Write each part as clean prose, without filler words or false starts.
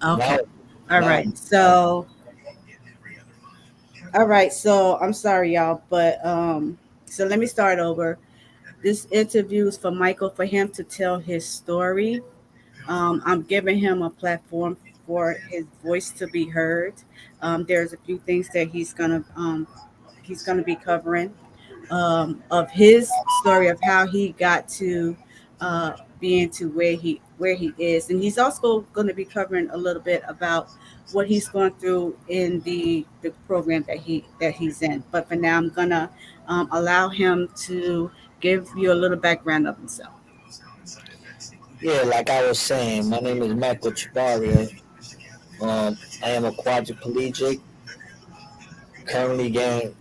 Okay. Now, All now, right. So I'm sorry, y'all, but so let me start over. This interview is for Michael for him to tell his story. I'm giving him a platform for his voice to be heard. There's a few things that he's gonna be covering of his story of how he got to uh, being to where he is, and he's also going to be covering a little bit about what he's going through in the program that he's in. But for now, I'm gonna allow him to give you a little background of himself. yeah, like I was saying, my name is Michael Echevarria. I am a quadriplegic, currently getting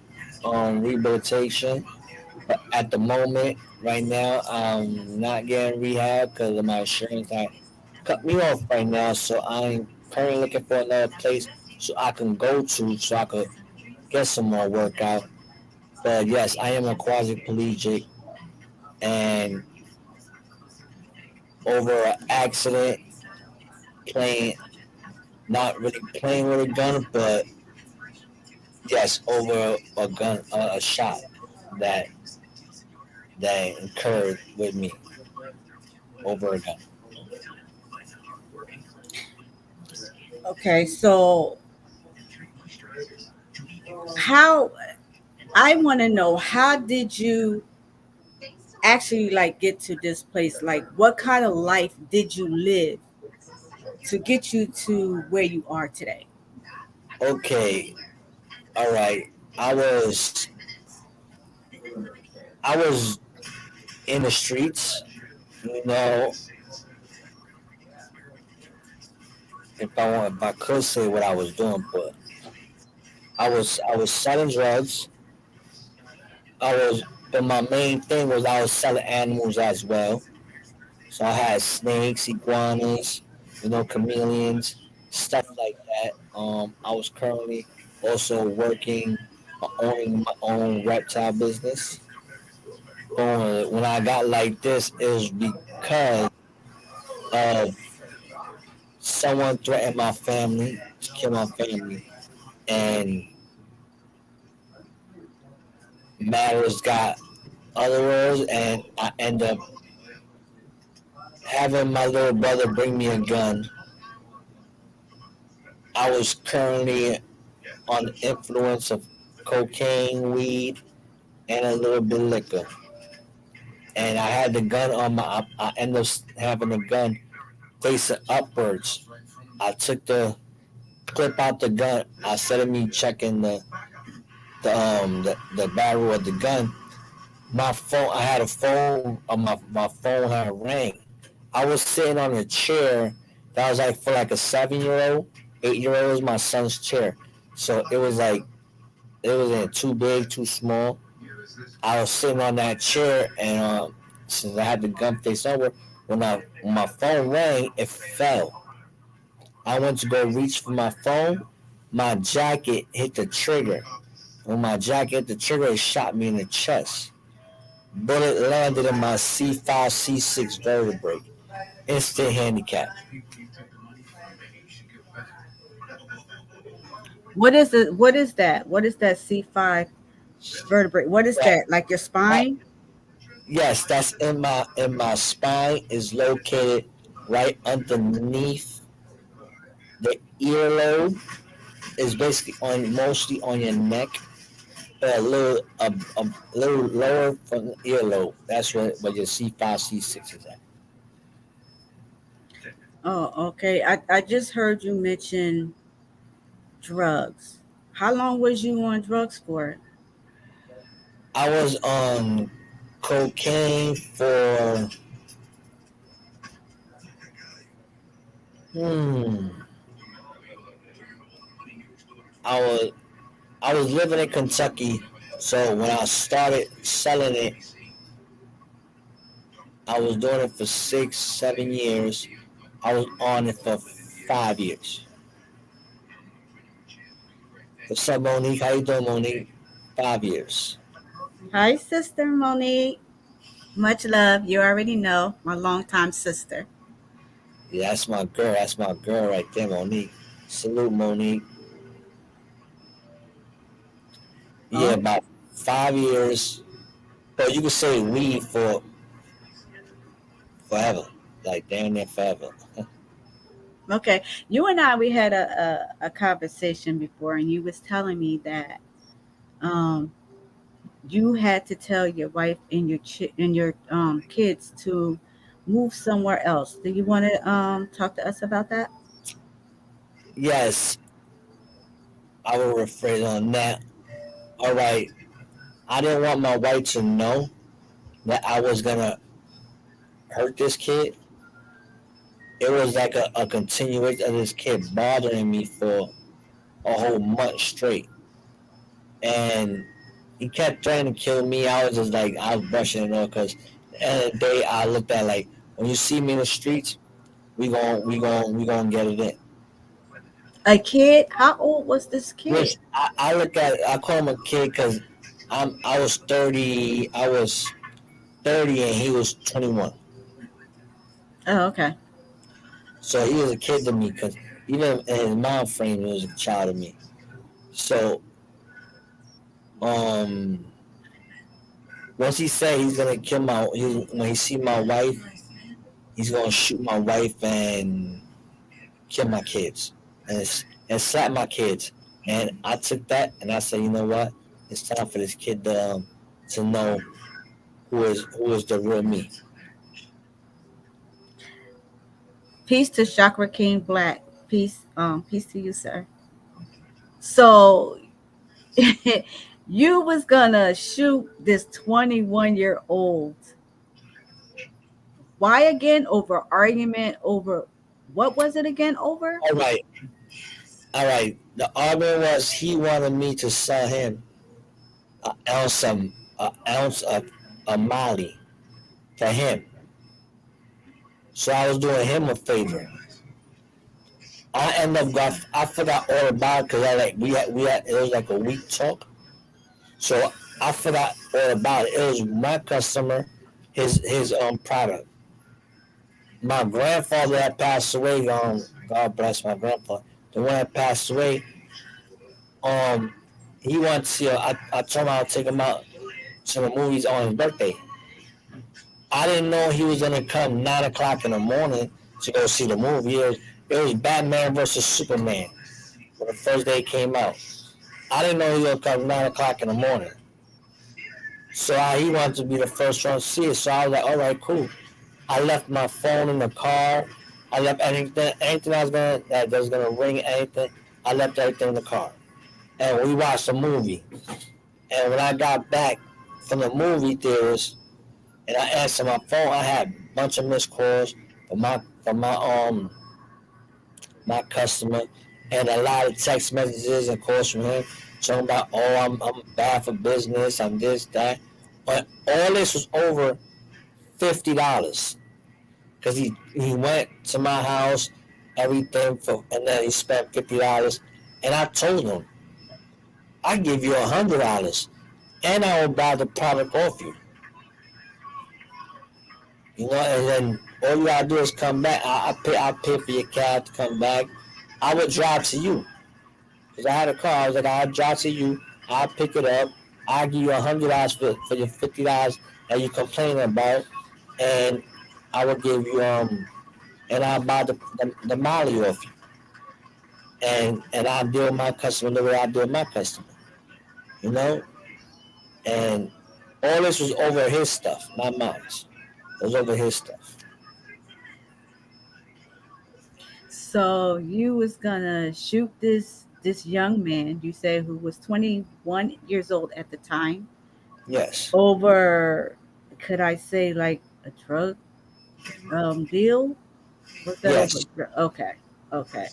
rehabilitation. But at the moment, right now, I'm not getting rehab because of my insurance that cut me off right now. So I'm currently looking for another place so I can go to so I could get some more workout. But yes, I am a quadriplegic, and over an accident playing, not really playing with a gun, but yes, over a gun, a shot that that occurred with me over a gun. Okay, so how I want to know, how did you actually like get to this place? Like, what kind of life did you live to get you to where you are today? Okay, all right. I was I was in the streets. You know, if I could say what I was doing, but I was selling drugs. I was, but my main thing was I was selling animals as well. So I had snakes, iguanas, chameleons, stuff like that. I was currently also working, owning my own reptile business. When I got like this, it was because of someone threatened my family to kill my family, and matters got other words, and I end up having my little brother bring me a gun. I was currently on the influence of cocaine, weed, and a little bit of liquor. And I had the gun on I ended up having the gun facing upwards. I took the clip out the gun. I said me checking the barrel of the gun. My phone, I had a phone. My phone had rang. I was sitting on a chair that was like for like a 7-year old. 8-year old was my son's chair. So it wasn't too big, too small. I was sitting on that chair, and since I had the gun face over, when my phone rang, it fell. I went to go reach for my phone. My jacket hit the trigger. When my jacket hit the trigger, it shot me in the chest. Bullet landed in my C5, C6 vertebrae. Instant handicap. What is that C5 vertebrae? What is That, that? Like your that, spine? yes, that's in my spine. Is located right underneath the earlobe. Is basically on mostly on your neck, a little lower from the earlobe. That's where your C5, C6 is at. Oh, okay. I just heard you mention drugs. How long was you on drugs for? I was on cocaine for hmm. I was I was living in Kentucky, so when I started selling it, I was doing it for 6, 7 years. I was on it for 5 years. What's up, Monique? How you doing, Monique? 5 years. Hi, Sister Monique. Much love. You already know, my longtime sister. Yeah, that's my girl. That's my girl right there, Monique. Salute, Monique. Yeah, Oh, about 5 years. But you could say we for forever, like damn near forever. okay. You and I, we had a conversation before, and you was telling me that um you had to tell your wife and your kids to move somewhere else. Do you want to talk to us about that? Yes, I will rephrase on that. All right, I didn't want my wife to know that I was gonna hurt this kid. It was like a continuation of this kid bothering me for a whole month straight, and he kept threatening to kill me. I was just like, I was brushing it off because at the end of the day, I looked at like when you see me in the streets, we gonna get it in. A kid? How old was this kid? Which I look at, I call him a kid because I was 30, I was 30 and he was 21. Oh, okay. So he was a kid to me because even in his mind frame, he was a child to me. So um, once he said he's gonna kill when he see my wife, he's gonna shoot my wife and kill my kids and slap my kids. And I took that and I said, you know what? It's time for this kid to know who is the real me. Peace to Chakra King Black. Peace to you, sir. So you was gonna shoot this 21-year-old. Why again? Over argument over what was it again over? All right, all right. The argument was he wanted me to sell him an ounce of Molly to him. So I was doing him a favor. I ended up I forgot all about it because I like we had it was like a week talk. So I forgot all about it. It was my customer, his product. My grandfather that passed away. God bless my grandpa. The one that passed away. Um, he wanted to see. I told him I'll take him out to the movies on his birthday. I didn't know he was gonna come 9 o'clock in the morning to go see the movie. It was Batman versus Superman when the first day it came out. I didn't know he was gonna come 9 o'clock in the morning. So he wanted to be the first one to see it. So I was like, all right, cool. I left my phone in the car. I left anything that was gonna ring anything. I left everything in the car, and we watched the movie. And when I got back from the movie theaters, and I answered my phone, I had a bunch of missed calls from my customer, and a lot of text messages and calls from him talking about, oh, I'm bad for business, I'm this that, but all this was over $50 because he went to my house, everything and then he spent $50, and I told him I give you $100, and I will buy the product off you, and then all you gotta do is come back. I pay for your cab to come back. I would drive to you because I had a car. I was like, I'll drive to you. I'll pick it up. I'll give you $100 for your $50 that you complaining about, and I will give you and I'll buy the Molly off you, and I'll deal with my customer the way I deal with my customer, you know. And all this was over his stuff, not mine. It was over his stuff. So you was gonna shoot this young man, you said, who was 21 years old at the time, Yes, over, could I say, like a drug deal? Was that over? yes. Okay, okay.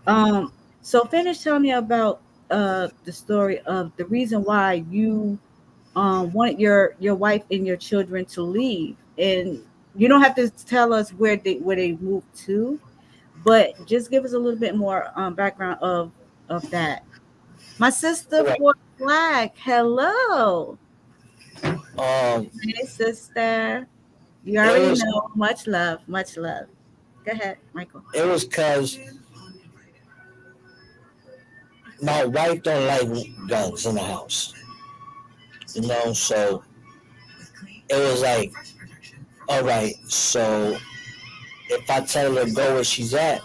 Um, so finish telling me about the story of the reason why you wanted your wife and your children to leave, and you don't have to tell us where they moved to, but just give us a little bit more background of that. My sister All right. for Flag, hello, Um, hey sister. You it already was know. Much love, much love. Go ahead, Michael. It was because my wife don't like guns in the house. So it was like, all right, so if I tell her to go where she's at,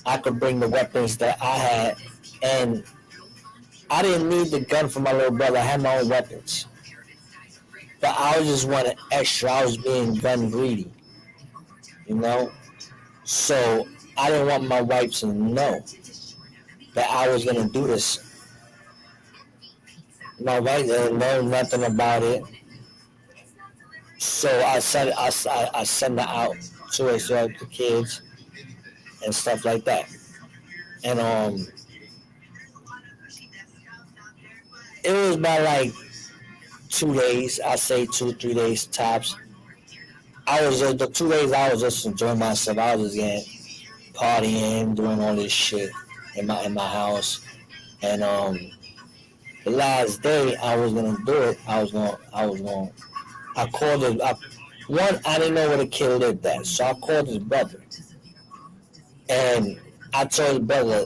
I could bring the weapons that I had, and I didn't need the gun for my little brother. I had my own weapons, but I was just wanting extra. I was being gun greedy, you know. So I didn't want my wife to know that I was gonna do this. My wife didn't know nothing about it, so I sent her out to exert the kids and stuff like that. And it was about like 2 days. I say 2 3 days tops. I was just the 2 days I was just enjoying myself. I was just getting partying, doing all this shit in my house. And the last day I was gonna do it. I was gonna. I called his. One, I didn't know where the kid lived at, so I called his brother, and I told his brother,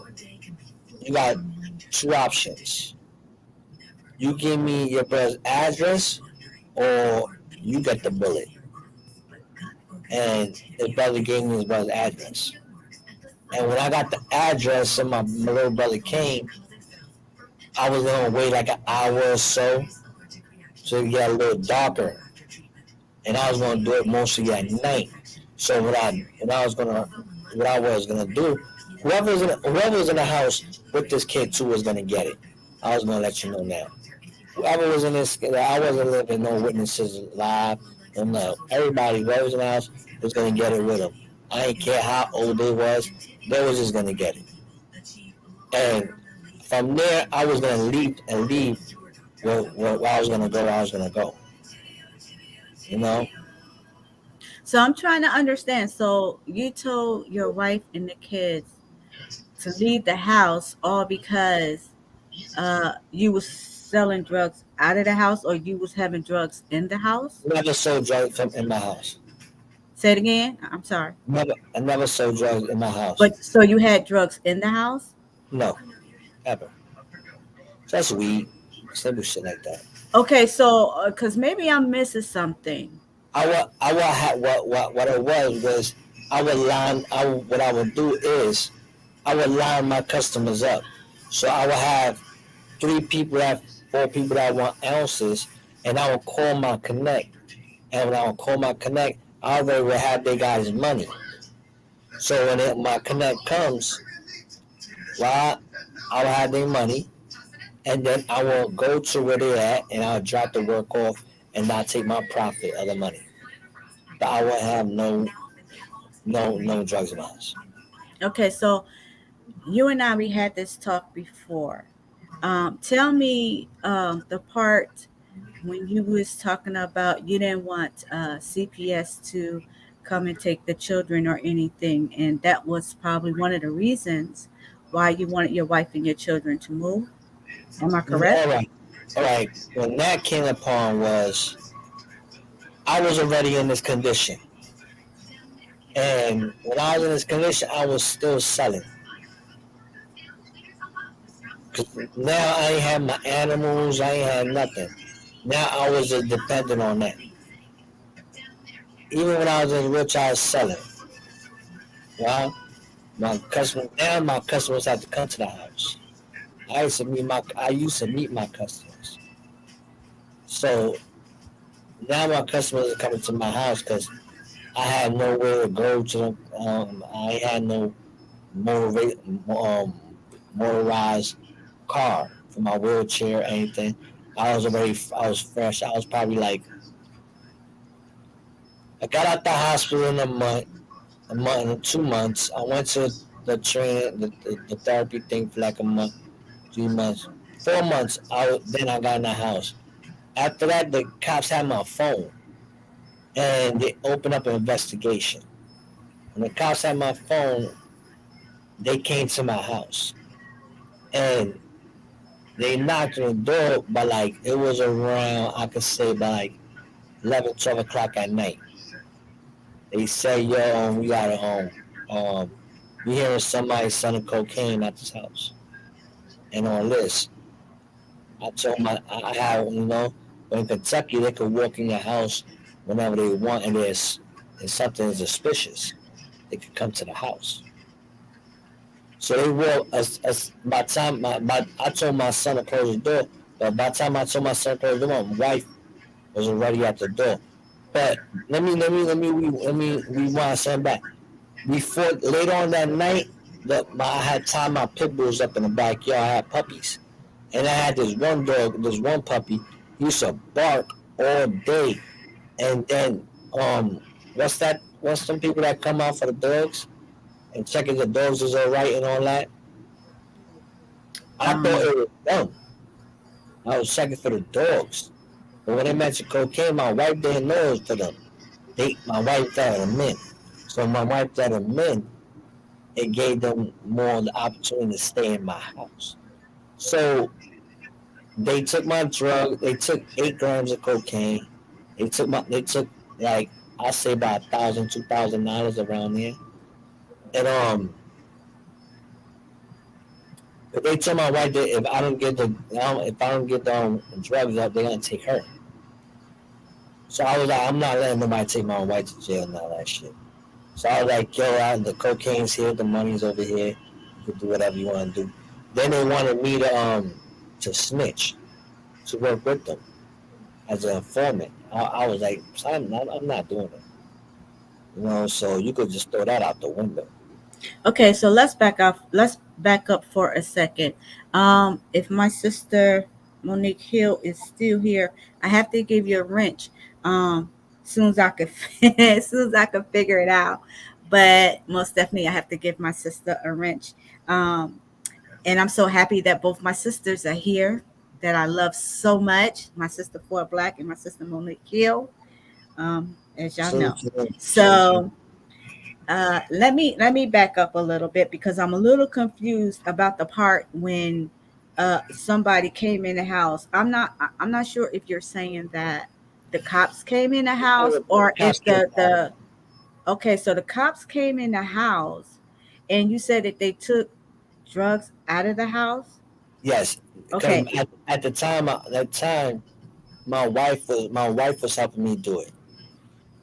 "You got two options. You give me your brother's address, or you get the bullet." And his brother gave me his brother's address. And when I got the address and my little brother came, I was gonna wait like an hour or so to get a little darker, and I was gonna do it mostly at night. So what I was gonna do, whoever was in the house with this kid too was gonna get it. I was gonna let you know now. Whoever was in this, I wasn't leaving no witnesses live. And no, everybody, whoever was in the house was gonna get it with them. I didn't care how old they was just gonna get it. And from there, I was gonna leave and leave where I was gonna go. Where I was gonna go. You know, So I'm trying to understand. So you told your wife and the kids to leave the house all because you was selling drugs out of the house, or you was having drugs in the house? never sold drugs in my house. Say it again. I'm sorry. I never sold drugs in my house. But so you had drugs in the house? No, ever. Just weed, simple shit like that. Okay, so because maybe I'm missing something. What it was I would line. What I would do is I would line my customers up. So I would have 4 people that want ounces, and I would call my connect. And when I would call my connect, I already would have they guys' money. So when my connect comes, well, I will have their money, and then I will go to where they're at, and I'll drop the work off, and I'll take my profit of the money. But I won't have no drugs in my house. Okay, so you and I, we had this talk before. Tell me the part when you was talking about you didn't want CPS to come and take the children or anything, and that was probably one of the reasons why you wanted your wife and your children to move. Am I correct? All right. When that came upon was I was already in this condition, and when I was in this condition, I was still selling. Cause now I ain't had my animals, I ain't had nothing. Now I was just dependent on that. Even when I was in rich, I was selling. Right? My customers had to come to the house. I used to meet my customers. So now my customers are coming to my house because I had nowhere to go to them. I had no motorized car for my wheelchair or anything. I was fresh. I was probably like, I got out the hospital in a month and 2 months. I went to the training, the therapy thing for like a month, 3 months, 4 months. Then I got in the house. After that, the cops had my phone and they opened up an investigation. When the cops had my phone, they came to my house and they knocked on the door, but like it was around, I could say by like 11, 12 o'clock at night. They say, yo, we gotta we hearing somebody selling cocaine at this house. And on this, I told my I have but in Kentucky they could walk in your house whenever they want, and there's something suspicious. They could come to the house. So they walk as by the time I told my son to close the door, but by the time I told my son to close the door, my wife was already at the door. But let me rewind something back. Before later on that night, I had tied my pit bulls up in the backyard. I had puppies, and I had this one dog, this one puppy. He used to bark all day, and then what's that? What's some people that come out for the dogs and checking the dogs is all right and all that? I thought Um, it was them. I was checking for the dogs, but when they mentioned cocaine, my wife didn't know it was for them. My wife got them in, so my wife got them in. It gave them more the opportunity to stay in my house. So they took my drug. They took 8 grams of cocaine. They took like I say about $1,000, $2,000 around there. And but they told my wife that if I don't get the drugs up, they're gonna take her. So I was like, I'm not letting nobody take my wife to jail and all that shit. So I was like, yo, the cocaine's here, the money's over here. You can do whatever you want to do. Then they wanted me to snitch, to work with them as an informant. I was like, I'm not doing it. So you could just throw that out the window. okay, so let's back up. Let's back up for a second. If my sister Monique Hill is still here, I have to give you a wrench. Soon as I could, as soon as I could figure it out. But most definitely, I have to give my sister a wrench. Um, and I'm so happy that both my sisters are here. That I love so much. My sister Ford Black and my sister Monique Hill. As y'all know. Salute to them. Salute to them. So let me back up a little bit because I'm a little confused about the part when somebody came in the house. I'm not sure if you're saying that the cops came in the house or Cops if came to the house. the okay, so the cops came in the house and you said that they took drugs out of the house. Yes, because Okay, at the time, my wife was helping me do it.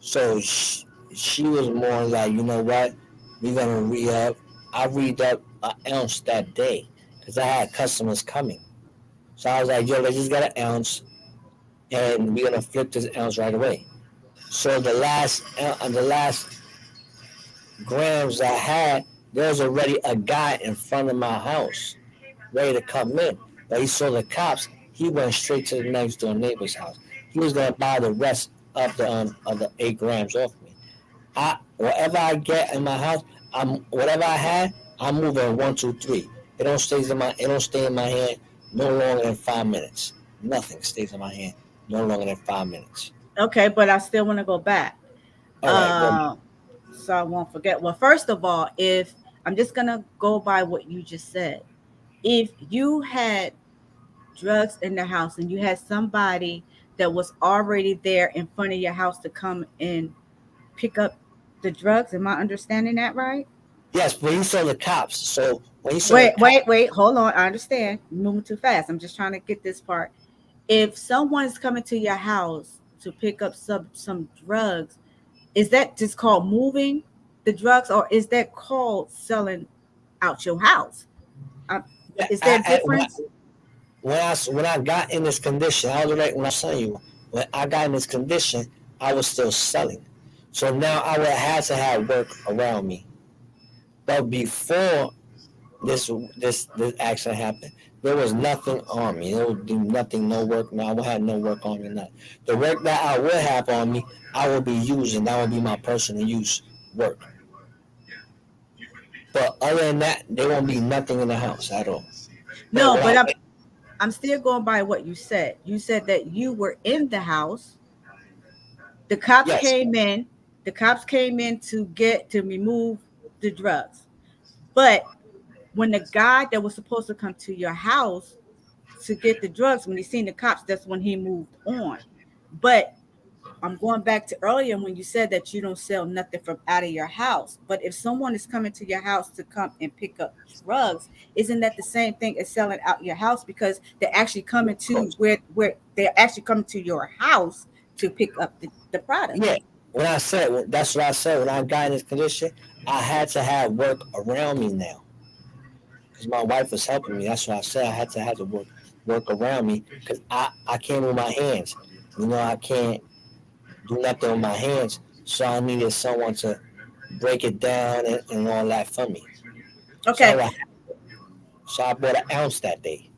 So she was more like, you know what, we're gonna re up. I read up an ounce that day because I had customers coming. So I was like, yo, let's just get an ounce and we're gonna flip this ounce right away. So the last grams I had, there was already a guy in front of my house ready to come in. But he saw the cops. He went straight to the next door neighbor's house. He was gonna buy the rest of the 8 grams off me. Whatever I get in my house, whatever I had, I'm moving one, two, three. It don't stay in my hand no longer than 5 minutes. Nothing stays in my hand no longer than 5 minutes. okay, but I still want to go back. All right, go. Uh, so I won't forget. Well, first of all, if I'm just gonna go by what you just said, if you had drugs in the house and you had somebody that was already there in front of your house to come and pick up the drugs, am I understanding that right? Yes, when he saw the cops. So when he saw the Wait, cops, wait, wait, hold on. I understand. You're moving too fast. I'm just trying to get this part. If someone's coming to your house to pick up some drugs, is that just called moving the drugs or is that called selling out your house? Uh, yeah, is there a difference? when I got in this condition, I was like when I was telling you, when I got in this condition, I was still selling. So now I would have to have work around me. But before this accident happened, there was nothing on me. There would be nothing, no work. No, I would have no work on me. Nothing. The work that I would have on me, I would be using. That would be my personal use work. But other than that, there won't be nothing in the house at all. But No, what but I I'm still going by what you said. You said that you were in the house. The cops yes, came in. The cops came in to get to remove the drugs. But when the guy that was supposed to come to your house to get the drugs, when he seen the cops, that's when he moved on. But I'm going back to earlier when you said that you don't sell nothing from out of your house. But if someone is coming to your house to come and pick up drugs, isn't that the same thing as selling out your house? Because they're actually coming Of to course. where they're actually coming to your house to pick up the product. Yeah. That's what I said. When I got in this condition, I had to have work around me now because my wife was helping me. That's what I said. I had to have to work around me because I can't move my hands. I can't do nothing with my hands. So I needed someone to break it down and all that for me. Okay, So I bought an ounce that day.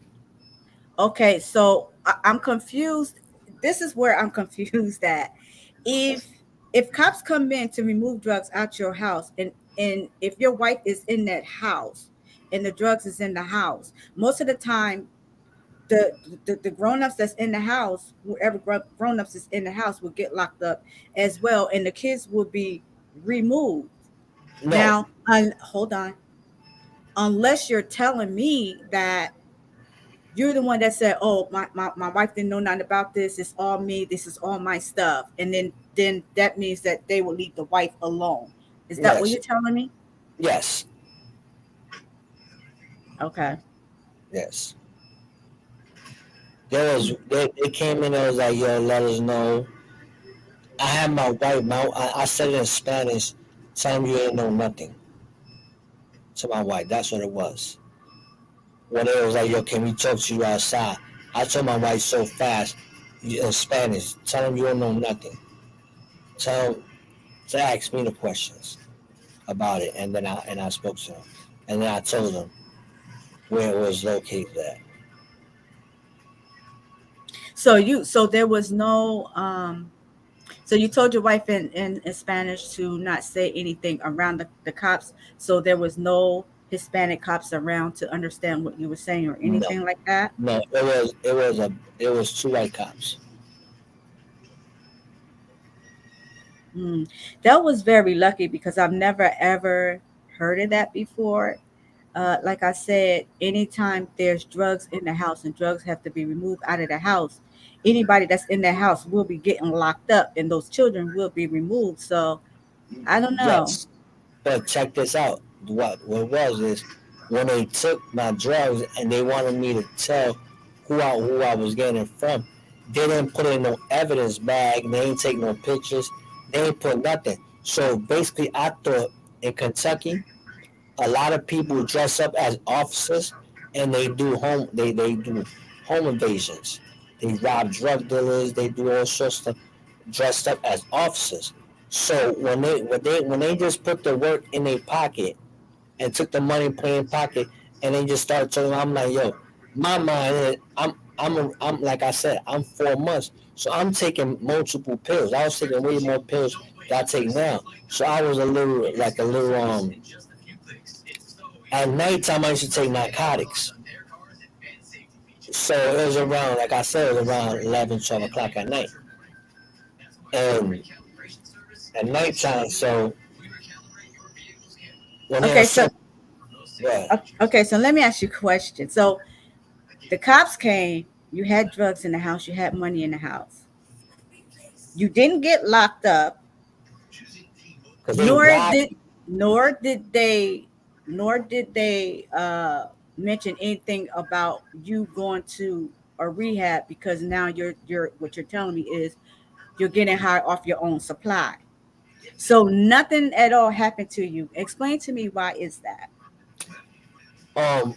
okay. So I'm confused. This is where I'm confused at. If if cops come in to remove drugs out your house, and if your wife is in that house and the drugs is in the house, most of the time the the grown-ups that's in the house, whoever grown-ups is in the house, will get locked up as well, and the kids will be removed. No, Now, hold on. Unless you're telling me that you're the one that said, oh, my wife didn't know nothing about this, it's all me, this is all my stuff, and then that means that they will leave the wife alone. Is that what yes, you're telling me? yes, Okay. yes. They came in and was like, yo, let us know. I had my wife, I said it in Spanish, telling you ain't know nothing to my wife. That's what it was. When it was like, yo, can we talk to you outside? I told my wife so fast in Spanish, tell them you don't know nothing. Tell them to ask me the questions about it, and then I spoke to them, and then I told them where it was located at. So there was no so you told your wife in Spanish to not say anything around the cops, so there was no Hispanic cops around to understand what you were saying or No, anything like that. no, it was two white cops. Mm. That was very lucky because I've never ever heard of that before. Like I said, anytime there's drugs in the house and drugs have to be removed out of the house, anybody that's in the house will be getting locked up and those children will be removed. So I don't know. Yes, but check this out. What it was is when they took my drugs and they wanted me to tell who I was getting it from, they didn't put in no evidence bag. They ain't take no pictures. They ain't put nothing. So basically, I thought in Kentucky, a lot of people dress up as officers and they do home invasions. They rob drug dealers. They do all sorts of stuff dressed up as officers. So when they just put the work in their pocket and took the money put in pocket and they just started talking, I'm like, yo, my mind is I'm like I said, I'm 4 months, so I'm taking multiple pills. I was taking way more pills than I take now. So I was a little. At nighttime, I used to take narcotics. So it was around, like I said, it was around 11, 12 o'clock at night. And at nighttime, so when they were Okay, so so, yeah, okay, so let me ask you a question. So the cops came, you had drugs in the house, you had money in the house. You didn't get locked up, because they nor robbed. did nor did they nor did they mention anything about you going to a rehab because now you're what you're telling me is you're getting high off your own supply. So nothing at all happened to you. Explain to me why is that? Um,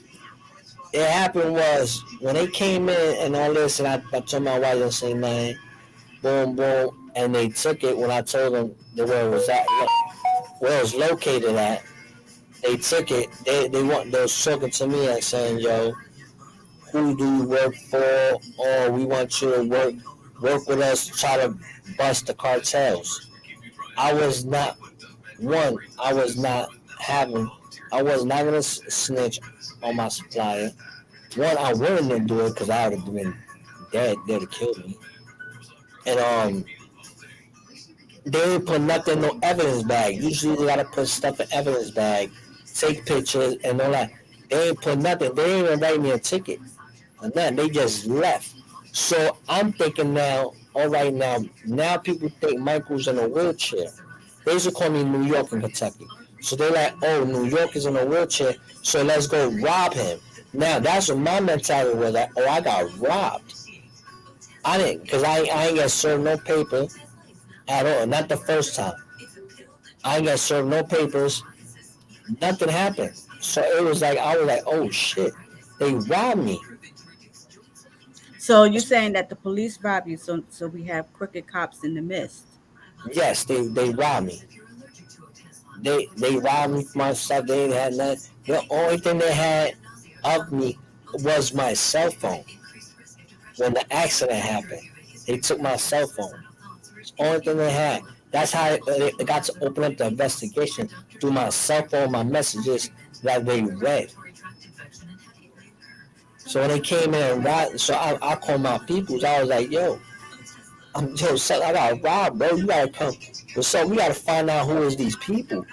it happened was when they came in and all this, and I told my wife to say nothing. Boom, boom, and they took it when I told them where it was at, where it was located at. They took it. They was talking to me and saying, "Yo, who do you work for? Or we want you to work with us, try to bust the cartels." I was not one. I was not having. I was not gonna snitch on my supplier. One, I wouldn't do it because I would have been dead. They'd have killed me. And they didn't put nothing, no evidence bag. Usually they gotta put stuff in evidence bag, take pictures and all that. They ain't put nothing. They didn't even write me a ticket. And then they just left. So I'm thinking now, all right, now people think Michael's in a wheelchair. They used to call me New York and Kentucky. So they're like, oh, New York is in a wheelchair, so let's go rob him. Now that's what my mentality was. Like, oh, I got robbed. I didn't, because I ain't got served no paper at all. Not the first time. I ain't got served no papers. Nothing happened. So it was like, I was like, oh shit, they robbed me. So you're saying that the police rob you, so we have crooked cops in the midst. Yes, they robbed me. They robbed me for my stuff. They didn't have nothing. The only thing they had of me was my cell phone. When the accident happened, they took my cell phone. It's the only thing they had. That's how it got to open up the investigation through my cell phone, my messages that they read. So when they came in and robbed, so I called my peoples. I was like, yo, son, I got robbed, bro. You gotta come. What's up? We gotta find out who is these people.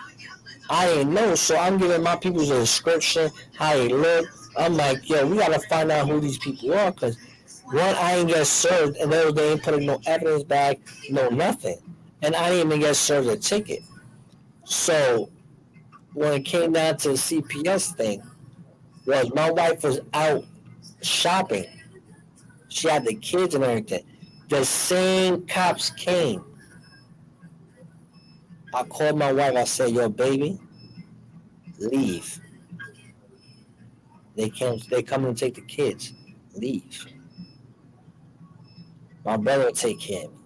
I ain't know, so I'm giving my people a description, how they look. I'm like, yo, we gotta find out who these people are, cause one, I ain't get served, and they ain't putting no evidence back, no nothing, and I didn't even get served a ticket. So when it came down to the CPS thing, was my wife was out shopping. She had the kids and everything. The same cops came. I called my wife. I said, yo, baby, leave. They came. They coming to take the kids. Leave. My brother will take care of me.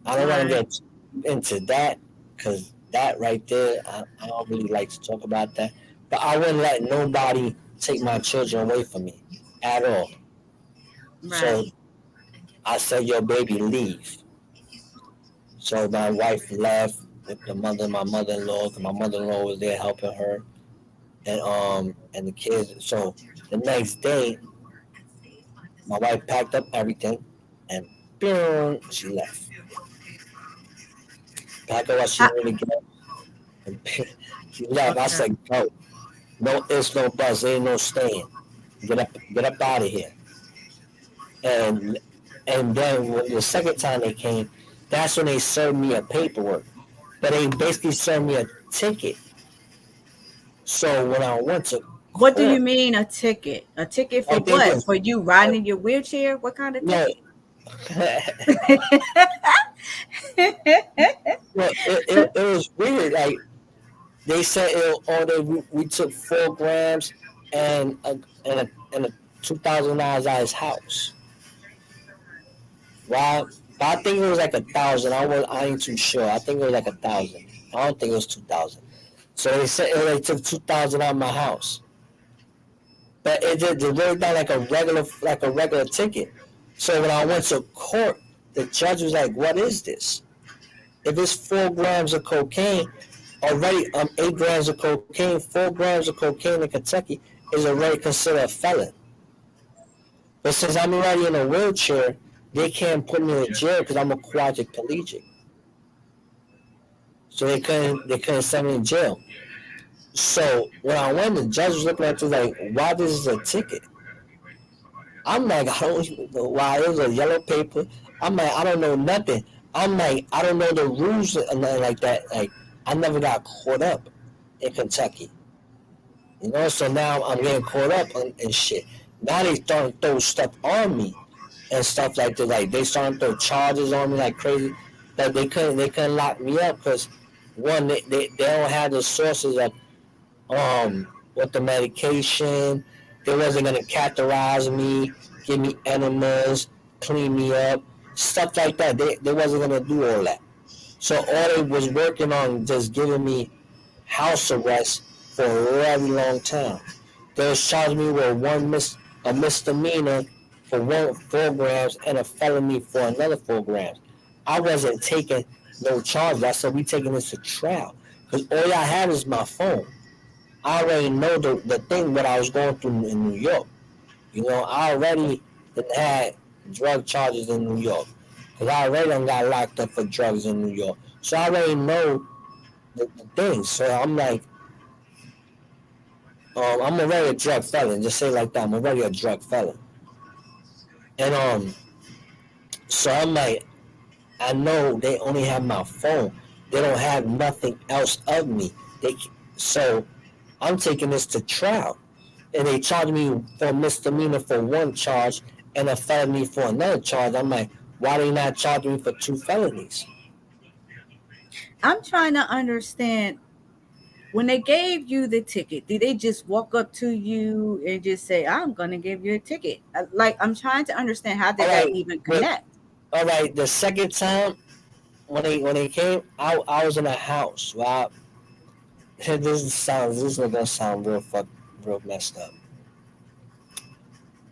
I don't want to Right. get into that because that right there, I don't really like to talk about that. But I wouldn't let nobody take my children away from me at all. So Right. I said, yo, baby, leave. So my wife left with my mother-in-law, because my mother-in-law was there helping her, and the kids. So the next day, my wife packed up everything, and boom, she left. Packed up what she Ha- wanted to get, and she left. I okay. said, go. No ifs, no buts. There ain't no staying. Get up out of here. And and then when the second time they came, that's when they served me a paperwork. But they basically served me a ticket. So when I went to What do you court, mean a ticket? A ticket for like they what? was For you riding in your wheelchair? What kind of no. ticket? Well, it was weird. Like they said, we took 4 grams and a $2,000 out of his house. Wow. But I think it was like 1,000. I ain't too sure. I think it was like 1,000. I don't think it was 2,000. So they said they took 2,000 out of my house. But it did they wrote down like a regular ticket. So when I went to court, the judge was like, "What is this? If it's 4 grams of cocaine, already 8 grams of cocaine, 4 grams of cocaine in Kentucky is already considered a felon. But since I'm already in a wheelchair, they can't put me in jail because I'm a quadriplegic. So they couldn't send me in jail. So when I went, the judge was looking at me like, "Why this is a ticket?" I'm like, I don't even know why. It was a yellow paper. I'm like, I don't know nothing. I'm like, I don't know the rules and nothing like that. Like, I never got caught up in Kentucky. You know, so now I'm getting caught up and shit. Now they starting to throw stuff on me and stuff like that. Like they starting to throw charges on me like crazy. But they couldn't lock me up because one they don't have the sources of with the medication. They wasn't gonna catheterize me, give me enemas, clean me up, stuff like that. They wasn't gonna do all that. So all they was working on just giving me house arrest for a very long time. They was charging me with a misdemeanor for 4 grams and a felony for another 4 grams. I wasn't taking no charges. I said we taking this to trial because all I have is my phone. I already know the thing what I was going through in New York. You know, I already had drug charges in New York because I already done got locked up for drugs in New York. So I already know the things. So I'm like, I'm already a drug felon. Just say it like that. I'm already a drug felon. And so I'm like, I know they only have my phone. They don't have nothing else of me. They so I'm taking this to trial, and they charge me for misdemeanor for one charge and a felony for another charge. I'm like, why they not charging me for two felonies? I'm trying to understand. When they gave you the ticket, did they just walk up to you and just say, "I'm gonna give you a ticket"? Like, I'm trying to understand, how All did that right, even but connect? all right. The second time when they came, I was in a house. Wow, this is gonna sound real messed up.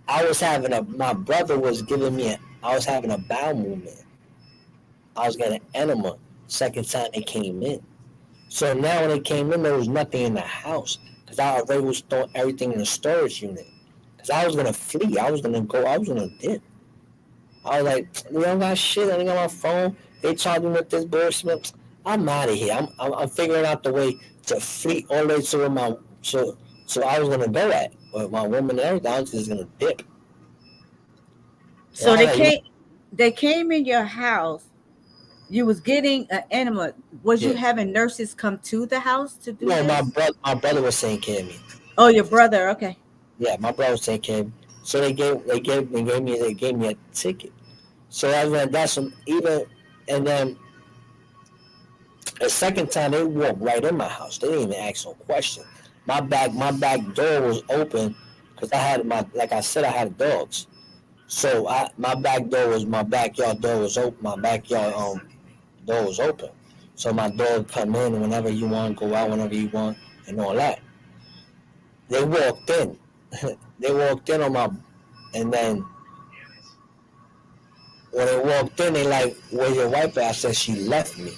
I was having a my brother was giving me a I was having a bowel movement. I was getting enema. Second time they came in. So now when they came in, there was nothing in the house because I already was throwing everything in the storage unit. Because I was gonna flee. I was gonna go. I was gonna dip. I was like, we don't got shit. I ain't got my phone. They charged me with this bullshit. I'm out of here. I'm figuring out the way to flee all the way to where my so I was gonna go at with my woman and everything. I was just gonna dip. So So I was like, they came in your house. You was getting an enema. Was you yeah. having nurses come to the house to do No, this? my brother was taking care of me. Oh, your brother. Okay. Yeah, my brother was taking care of me. So they gave me a ticket. So that's when even and then the second time they walked right in my house. They didn't even ask no question. My back door was open because I had like I said I had dogs. So my back door was my backyard door was open. My backyard door was open. So my dog come in whenever you want, go out whenever you want, and all that. They walked in. They walked in on my, and then when they walked in, they like, "Where's your wife at?" I said she left me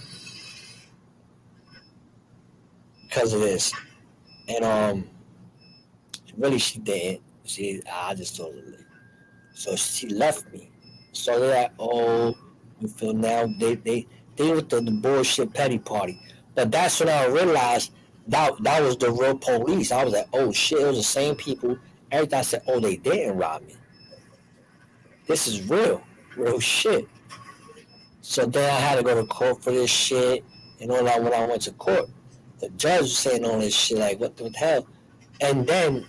because of this, and really she didn't. I just told her. So she left me. So they're like, "Oh, we feel now they with the bullshit petty party." But that's when I realized that was the real police. I was like, "Oh shit!" It was the same people. Everything I said, "Oh, they didn't rob me. This is real shit." So then I had to go to court for this shit. And all that when I went to court, the judge was saying all this shit like, what the hell? And then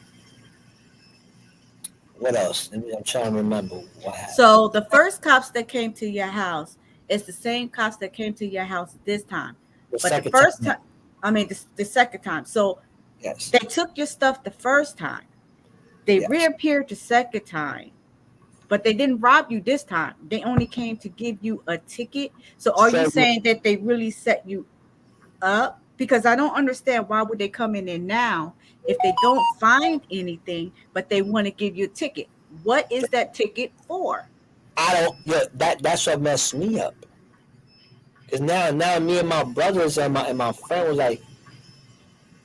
what else? I'm trying to remember what happened. So the first cops that came to your house is the same cops that came to your house this time. The But the second time, first time, I mean, the second time. So yes, they took your stuff the first time. They yes. reappeared the second time, but they didn't rob you this time. They only came to give you a ticket. So are you So saying that they really set you up? Because I don't understand, why would they come in there now if they don't find anything, but they want to give you a ticket? What is that ticket for? I don't. Yeah, that's what messed me up. Cause now me and my brothers and my friend was like,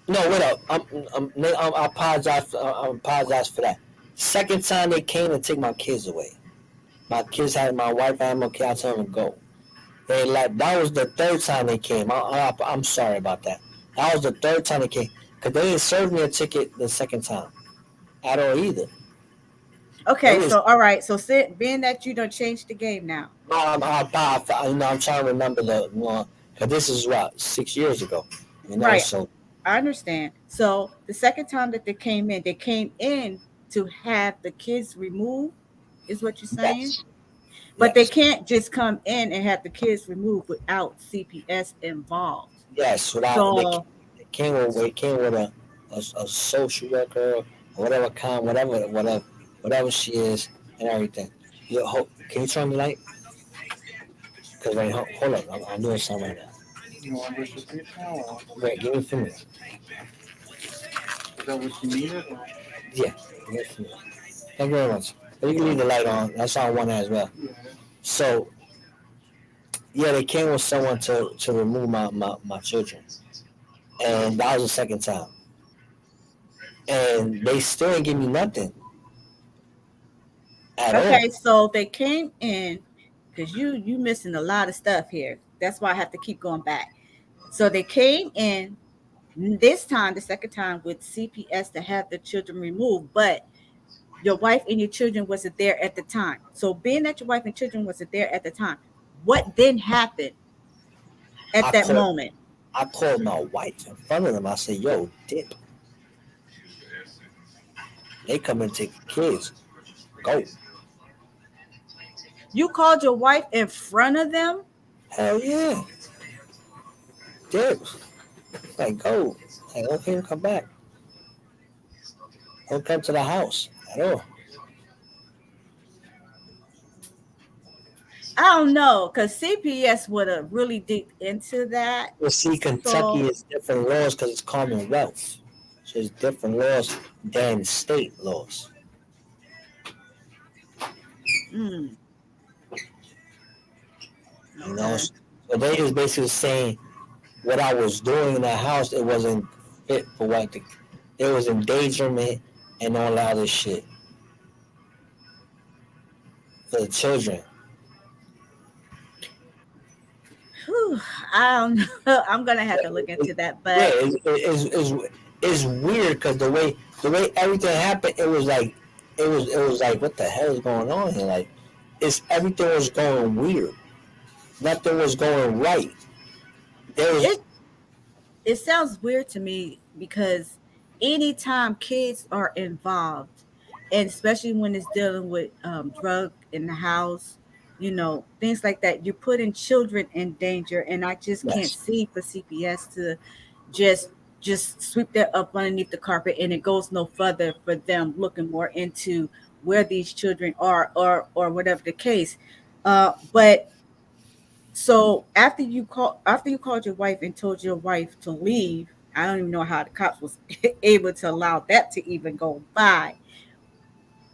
no, wait up. I apologize. I apologize for that. Second time they came to take my kids away. My kids had my wife had my kids. I told them to go. They like that was the third time they came. I'm sorry about that. That was the third time they came because they didn't serve me a ticket the second time at all either. They Okay, was so all right, so being that you don't change the game now. I'm trying to remember because this is what 6 years ago, Right, So I understand. So the second time that they came in to have the kids removed, is what you're saying? yes, But they yes, can't just come in and have the kids removed without CPS involved. yes. Without So they came with a social worker or whatever kind, whatever she is and everything. Can you turn the light? Because hold on, I'm doing something right now. You want to brush your teeth now, or Wait, give me a few minutes. is that what you needed? Or? Yeah, give me a few minutes. Thank you very much. But you can leave the light on. That's all I want as well. Yeah. So yeah, they came with someone to remove my children, and that was the second time, and they still didn't give me nothing at all. okay, so they came in, because you missing a lot of stuff here. That's why I have to keep going back. So they came in this time, the second time, with CPS to have the children removed, but Your wife and your children wasn't there at the time. So being that your wife and children wasn't there at the time, what then happened at I that called moment? I called my wife in front of them. I said, "Yo, dip. They come and take the kids. Go. You called your wife in front of them? Hell yeah, dip. Like go. Like okay, come back. Don't come to the house at all." I don't know, because CPS would have really deep into that. Well, see, Kentucky So, is different laws because it's Commonwealth. So it's different laws than state laws. mm, You know, okay. so they just basically saying what I was doing in the house, it wasn't fit for what the, it was endangerment and all that other shit for the children. Whew, I don't know. I'm gonna have to look into that. Yeah, But it's weird because the way everything happened, it was like what the hell is going on here? Like, it's everything was going weird. Nothing was going right. There was it it sounds weird to me because anytime kids are involved, and especially when it's dealing with drug in the house, things like that, you're putting children in danger, and I just can't yes, see for CPS to just just sweep that up underneath the carpet, and it goes no further for them looking more into where these children are, or whatever the case. But so after you called your wife and told your wife to leave, I don't even know how the cops was able to allow that to even go by.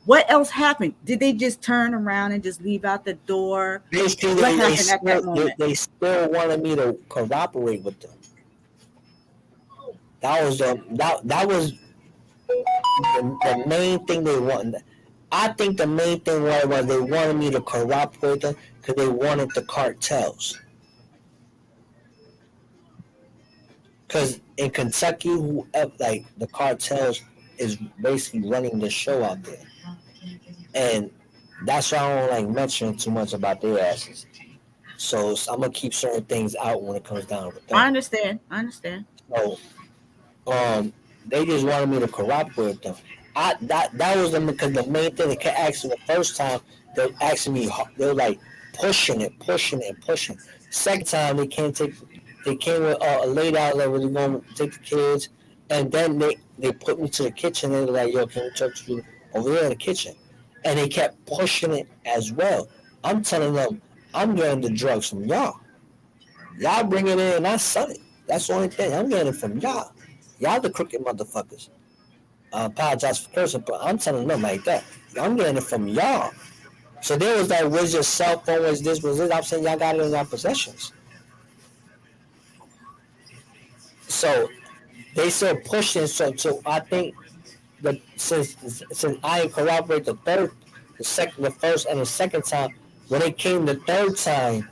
What else happened? Did they just turn around and just leave out the door? basically What they happened at that still moment? they still wanted me to cooperate with them. That was the main thing they wanted. I think the main thing was they wanted me to cooperate with them because they wanted the cartels. Because in Kentucky, like the cartels is basically running the show out there, and that's why I don't like mentioning too much about their asses. So I'm gonna keep certain things out when it comes down with I them. understand. I understand. So um, they just wanted me to cooperate with them. That was them because the main thing they kept asking the first time they were asking me they were like pushing it, pushing it, pushing. Second time they came with a lady out there really going to take the kids, and then they put me to the kitchen. They were like, "Yo, can we talk to you over there in the kitchen?" And they kept pushing it as well. I'm telling them I'm getting the drugs from y'all. Y'all bring it in and I sell it. That's the only thing. I'm getting it from y'all. Y'all the crooked motherfuckers. I apologize for cursing, but I'm telling them like that. I'm getting it from y'all. So there was like, where's your cell phone? Where's this? Where's this? I'm saying y'all got it in your possessions. So they still pushing. So I think that since I corroborate the third, the second, the first, and the second time, when it came the third time,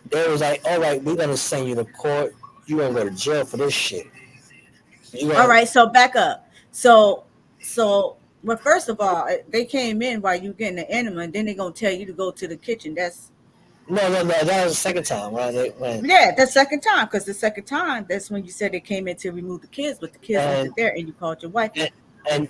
they was like, all right, we're gonna send you to court. You gonna go to jail for this shit. You All gonna right, so back up. So well, first of all, they came in while you getting the enema, and then they're gonna tell you to go to the kitchen. That's no. That was the second time when Yeah, the second time, because the second time, that's when you said they came in to remove the kids, but the kids and wasn't there, and you called your wife. and and,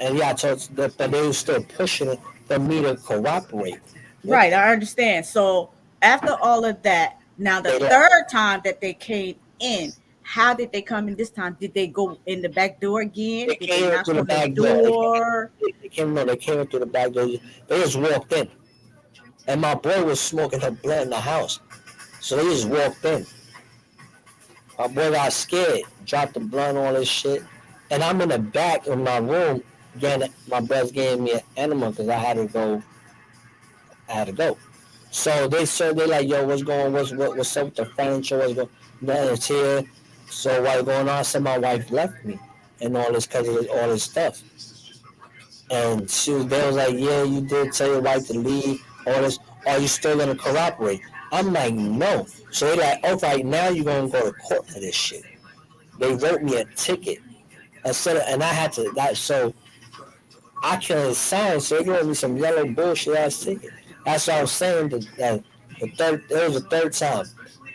and yeah, so but they were still pushing it for me to cooperate with Right, them. I understand. So after all of that, now the They left. third time that they came in, how did they come in this time? Did they go in the back door again? They Did they came in knock through the on the back door. door? They came no, they came in through the back door. They just walked in, and my boy was smoking her blunt in the house, so they just walked in. My boy got scared, dropped the blunt, all this shit, and I'm in the back of my room. Getting my brother's gave me an enema because I had to go. I had to go. So they like, yo, what's going, what's up with the furniture? What's going, nothing's here. So what's going on? I said my wife left me and all this because of all this stuff. And they was like, yeah, you did tell your wife to leave. All this. Are you still gonna cooperate? I'm like, no. So they like, oh, right now you're gonna go to court for this shit. They wrote me a ticket. And I had to. So I couldn't sign, so they gave me some yellow bullshit ass ticket. That's what I was saying. The third, it was the third time,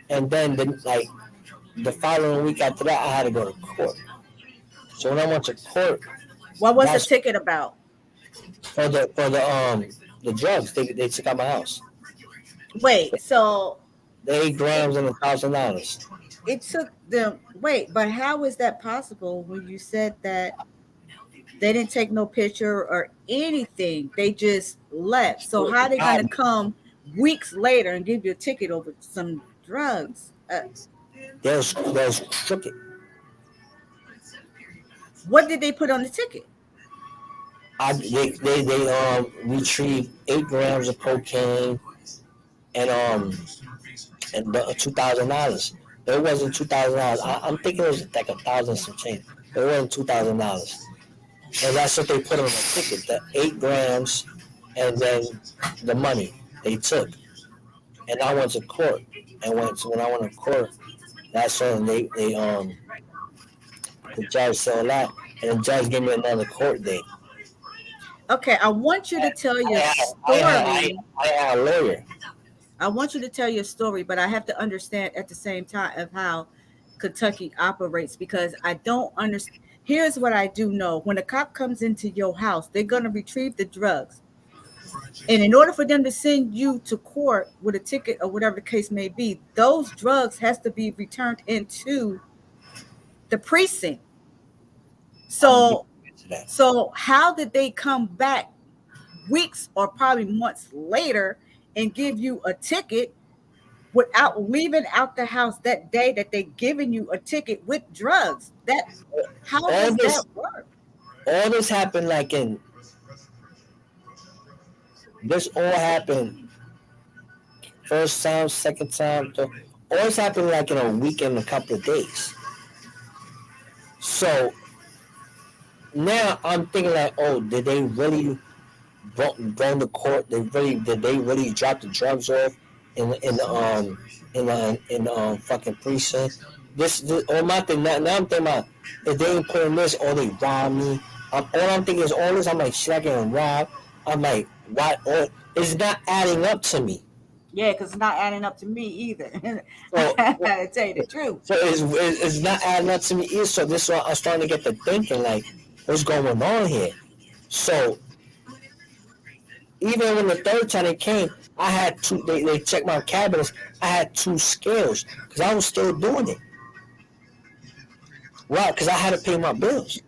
and then the following week after that, I had to go to court. So when I went to court, What was the that's ticket about? for the drugs. They took out my house. Wait, so The eight it, grams and $1,000. it took them. Wait, but how is that possible when you said that they didn't take no picture or anything? They just left. So how are they gonna come weeks later and give you a ticket over some drugs? There's crooked. What did they put on the ticket? They retrieved 8 grams of cocaine and $2,000. It wasn't $2,000. I'm thinking it was like 1,000 some change. It wasn't $2,000. And that's what they put on the ticket: the 8 grams, and then the money they took. And I went to court. And when I went to court, that's when the judge said that, and the judge gave me another court date. Okay, I want you to tell I your had, I had, I, story. I had a lawyer. I want you to tell your story, but I have to understand at the same time of how Kentucky operates because I don't understand. Here's what I do know. When a cop comes into your house, they're going to retrieve the drugs. And in order for them to send you to court with a ticket or whatever the case may be, those drugs has to be returned into the precinct. I'm gonna get So into that. so how did they come back weeks or probably months later and give you a ticket without leaving out the house that day that they giving you a ticket with drugs? That how All does this, that work? all this happened this all happened first time, second time, third. All this happened like in a week and a couple of days. So now I'm thinking like, oh, did they really go to court? Did they really drop the drugs off in the fucking precinct? This all my thing now I'm thinking about if they ain't putting this or they rob me. All I'm thinking is all this. I'm like, should I get robbed? I'm like, why? Or it's not adding up to me. Yeah, because it's not adding up to me either. So I tell you the truth. so it's not adding up to me either. So this is why I'm starting to get to thinking like, what's going on here? So even when the third time they came, I had two. They checked my cabinets. I had two scales because I was still doing it. Why? Because I had to pay my bills.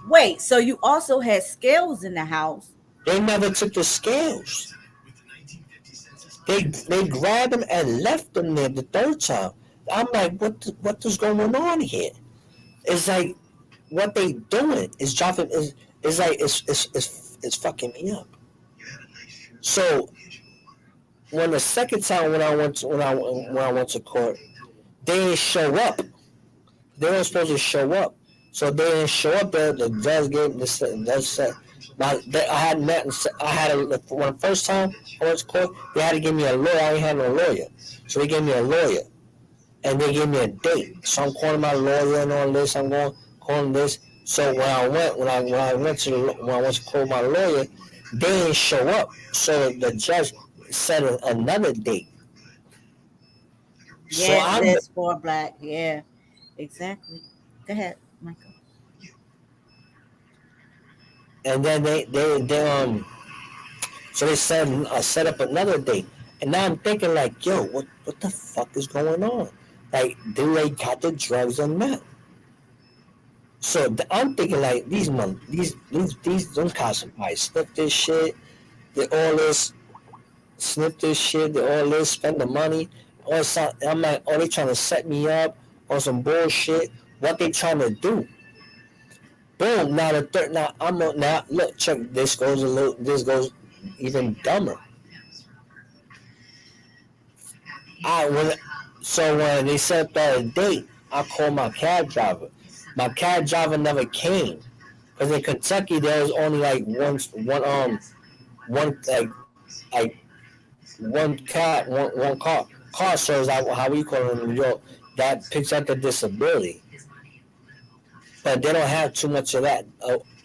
Wait, so you also had scales in the house? They never took the scales. They grabbed them and left them there the third time. I'm like, what is going on here? It's like what they doing is dropping is like it's fucking me up. So when the second time when I went to court, they didn't show up. They weren't supposed to show up. So they didn't show up there. The judge gave the judge said, I had met. I had when the first time I went to court, they had to give me a lawyer. I ain't had no lawyer, so they gave me a lawyer, and they gave me a date. So I'm calling my lawyer and all this. I'm going calling this. So when I went to call my lawyer, they didn't show up. So the judge set another date. So Yes, I'm that's for black. Yeah, exactly. Go ahead, Michael. and then so they set up another date, and now I'm thinking like, yo, what the fuck is going on? Like, do they got the drugs or not? So I'm thinking like these them cops probably sniff this shit. They all this sniff this shit. They all this spend the money. I'm like, oh, they trying to set me up on some bullshit. What they trying to do? Boom! Now the third. Now look, check. This goes a little. This goes even dumber. I when so when they set up that date, I called my cab driver. My cab driver never came because in Kentucky there was only like one like one cat one car service how we call it in New York that picks up the disability, but they don't have too much of that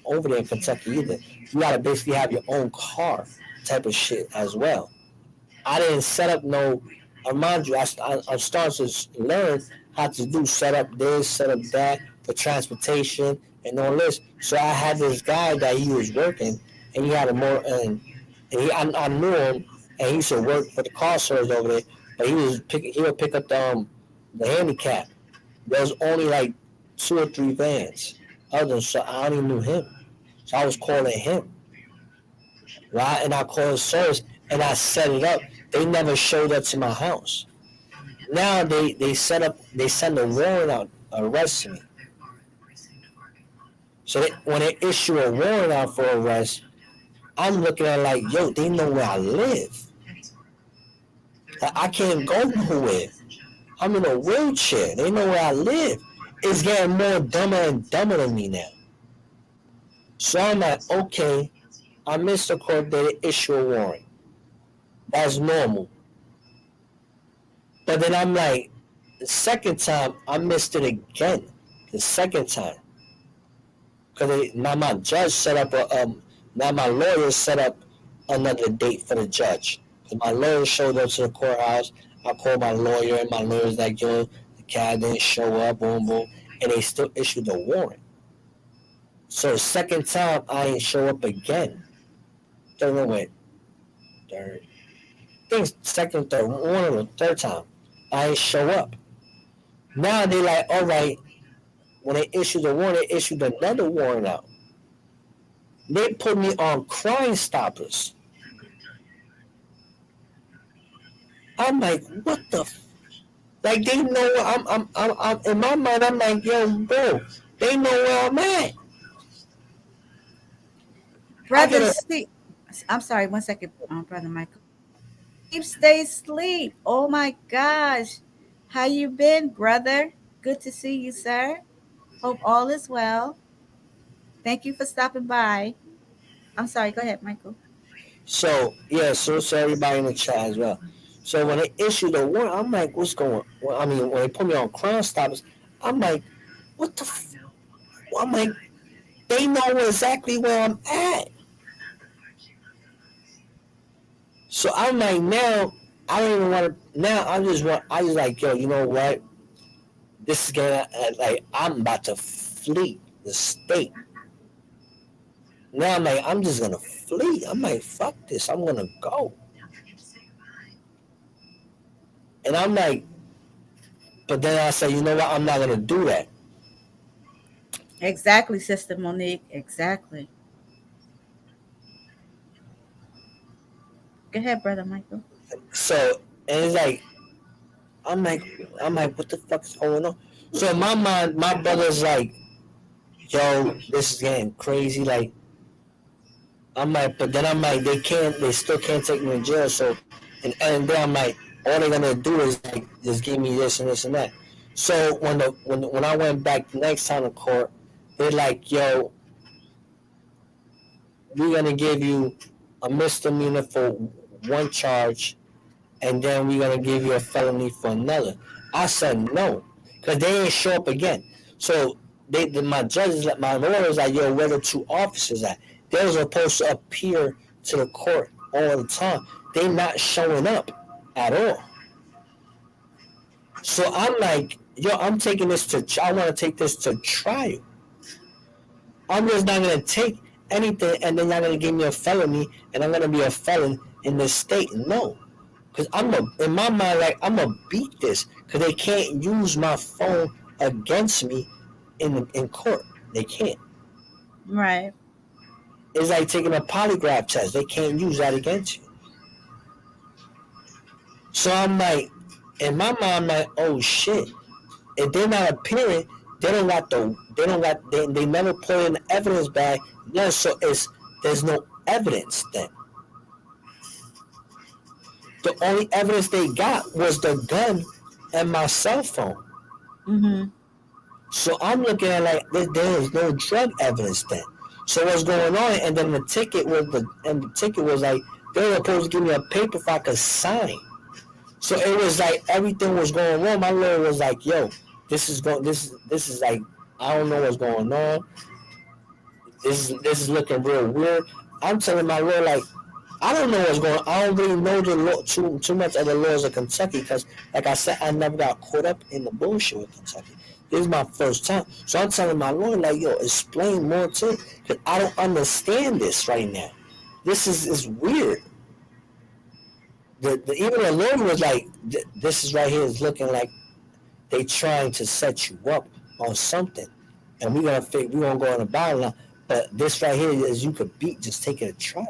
over there in Kentucky either. You gotta basically have your own car type of shit as well. I didn't set up no. Mind you, I'm starting to learn how to do set up this, set up that for transportation and all this. So I had this guy that he was working, and he had a more I knew him, and he used to work for the car service over there. But he would pick up the handicap. There was only like 2 or 3 vans. Other so I only knew him. So I was calling him, right? And I called service and I set it up. They never showed up to my house. Now they send a warrant out, arrest me. So when they issue a warrant out for arrest, I'm looking at it like, yo, they know where I live. I can't go nowhere. I'm in a wheelchair. They know where I live. It's getting more dumber and dumber than me now. So I'm like, okay, I missed the court date, issue a warrant. That's normal. But then I'm like, the second time, I missed it again. The second time. Because now my judge set up now my lawyer set up another date for the judge. My lawyer showed up to the courthouse. I called my lawyer, and my lawyer's like, yo, the cat didn't show up, boom, boom. And they still issued the warrant. So the second time, I ain't show up again. Third went. Third. I think second, third, one of the third time, I ain't show up. Now they like, all right, when they issued the warrant, they issued another warrant out. They put me on Crime Stoppers. I'm like, what the? Like they know I'm in my mind. I'm like, yo, bro, they know where I'm at. Brother, sleep. I'm sorry, 1 second, Brother Michael. Stay sleep. Oh my gosh. How you been, brother? Good to see you, sir. Hope all is well. Thank you for stopping by. I'm sorry, go ahead, Michael. So yeah, so everybody in the chat as well. So when they issued the warrant, I'm like, what's going? Well, I mean, when they put me on Crime Stoppers, I'm like, what the? I'm like, they know exactly where I'm at. So I'm like, now I don't even want to. Now I just like, yo, you know what? This is gonna like I'm about to flee the state. Now I'm like, I'm just gonna flee. I'm like, fuck this. I'm gonna go. And I'm like, but then I say, you know what? I'm not gonna do that. Exactly, Sister Monique. Exactly. Go ahead, Brother Michael. So and it's like, I'm like, what the fuck is going on? So in my mind, my brother's like, yo, this is getting crazy. Like, I'm like, but then I'm like, they still can't take me in jail. So, and then I'm like, all they're gonna do is like, just give me this and this and that. So when I went back the next time to court, they're like, yo, we're gonna give you a misdemeanor for one charge, and then we're gonna give you a felony for another. I said no, because they ain't show up again. So my judges, my lawyers, like, yo, where the 2 officers at? They were supposed to appear to the court all the time. They not showing up at all. So I'm like, yo, I'm taking this I want to take this to trial. I'm just not gonna take anything, and then y'all gonna give me a felony, and I'm gonna be a felon in this state. No. Because in my mind, like, I'm going to beat this. Because they can't use my phone against me in court. They can't. Right. It's like taking a polygraph test. They can't use that against you. So I'm like, in my mind, I'm like, oh shit. If they're not appearing, they never put in the evidence bag. No, so there's no evidence then. The only evidence they got was the gun and my cell phone. Mm-hmm. So I'm looking at like there is no drug evidence then. So what's going on? And then the ticket was like they were supposed to give me a paper if I could sign. So it was like everything was going wrong. My lawyer was like, "Yo, this is like I don't know what's going on. this is looking real weird. I'm telling my lawyer like I don't know what's going on. I don't really know the law too much of the laws of Kentucky because, like I said, I never got caught up in the bullshit with Kentucky. This is my first time, so I'm telling my lawyer like, yo, explain more to it because I don't understand this right now. This is weird. Even the lawyer was like, this is right here is looking like they trying to set you up on something, and we're gonna go on a battle now. But this right here is you could beat just taking a trial.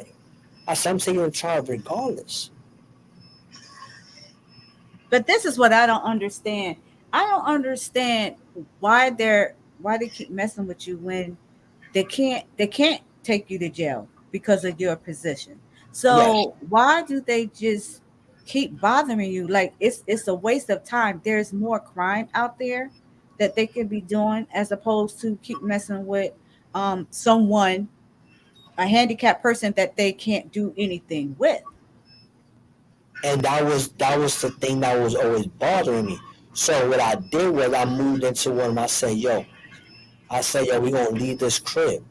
I said I'm taking a trial regardless. But this is what I don't understand. I don't understand why they keep messing with you when they can't take you to jail because of your position. Yes, So why do they just keep bothering you? Like it's a waste of time. There's more crime out there that they could be doing as opposed to keep messing with someone, a handicapped person that they can't do anything with. and that was the thing that was always bothering me. So what I did was I moved into one. I said, yo, we gonna leave this crib.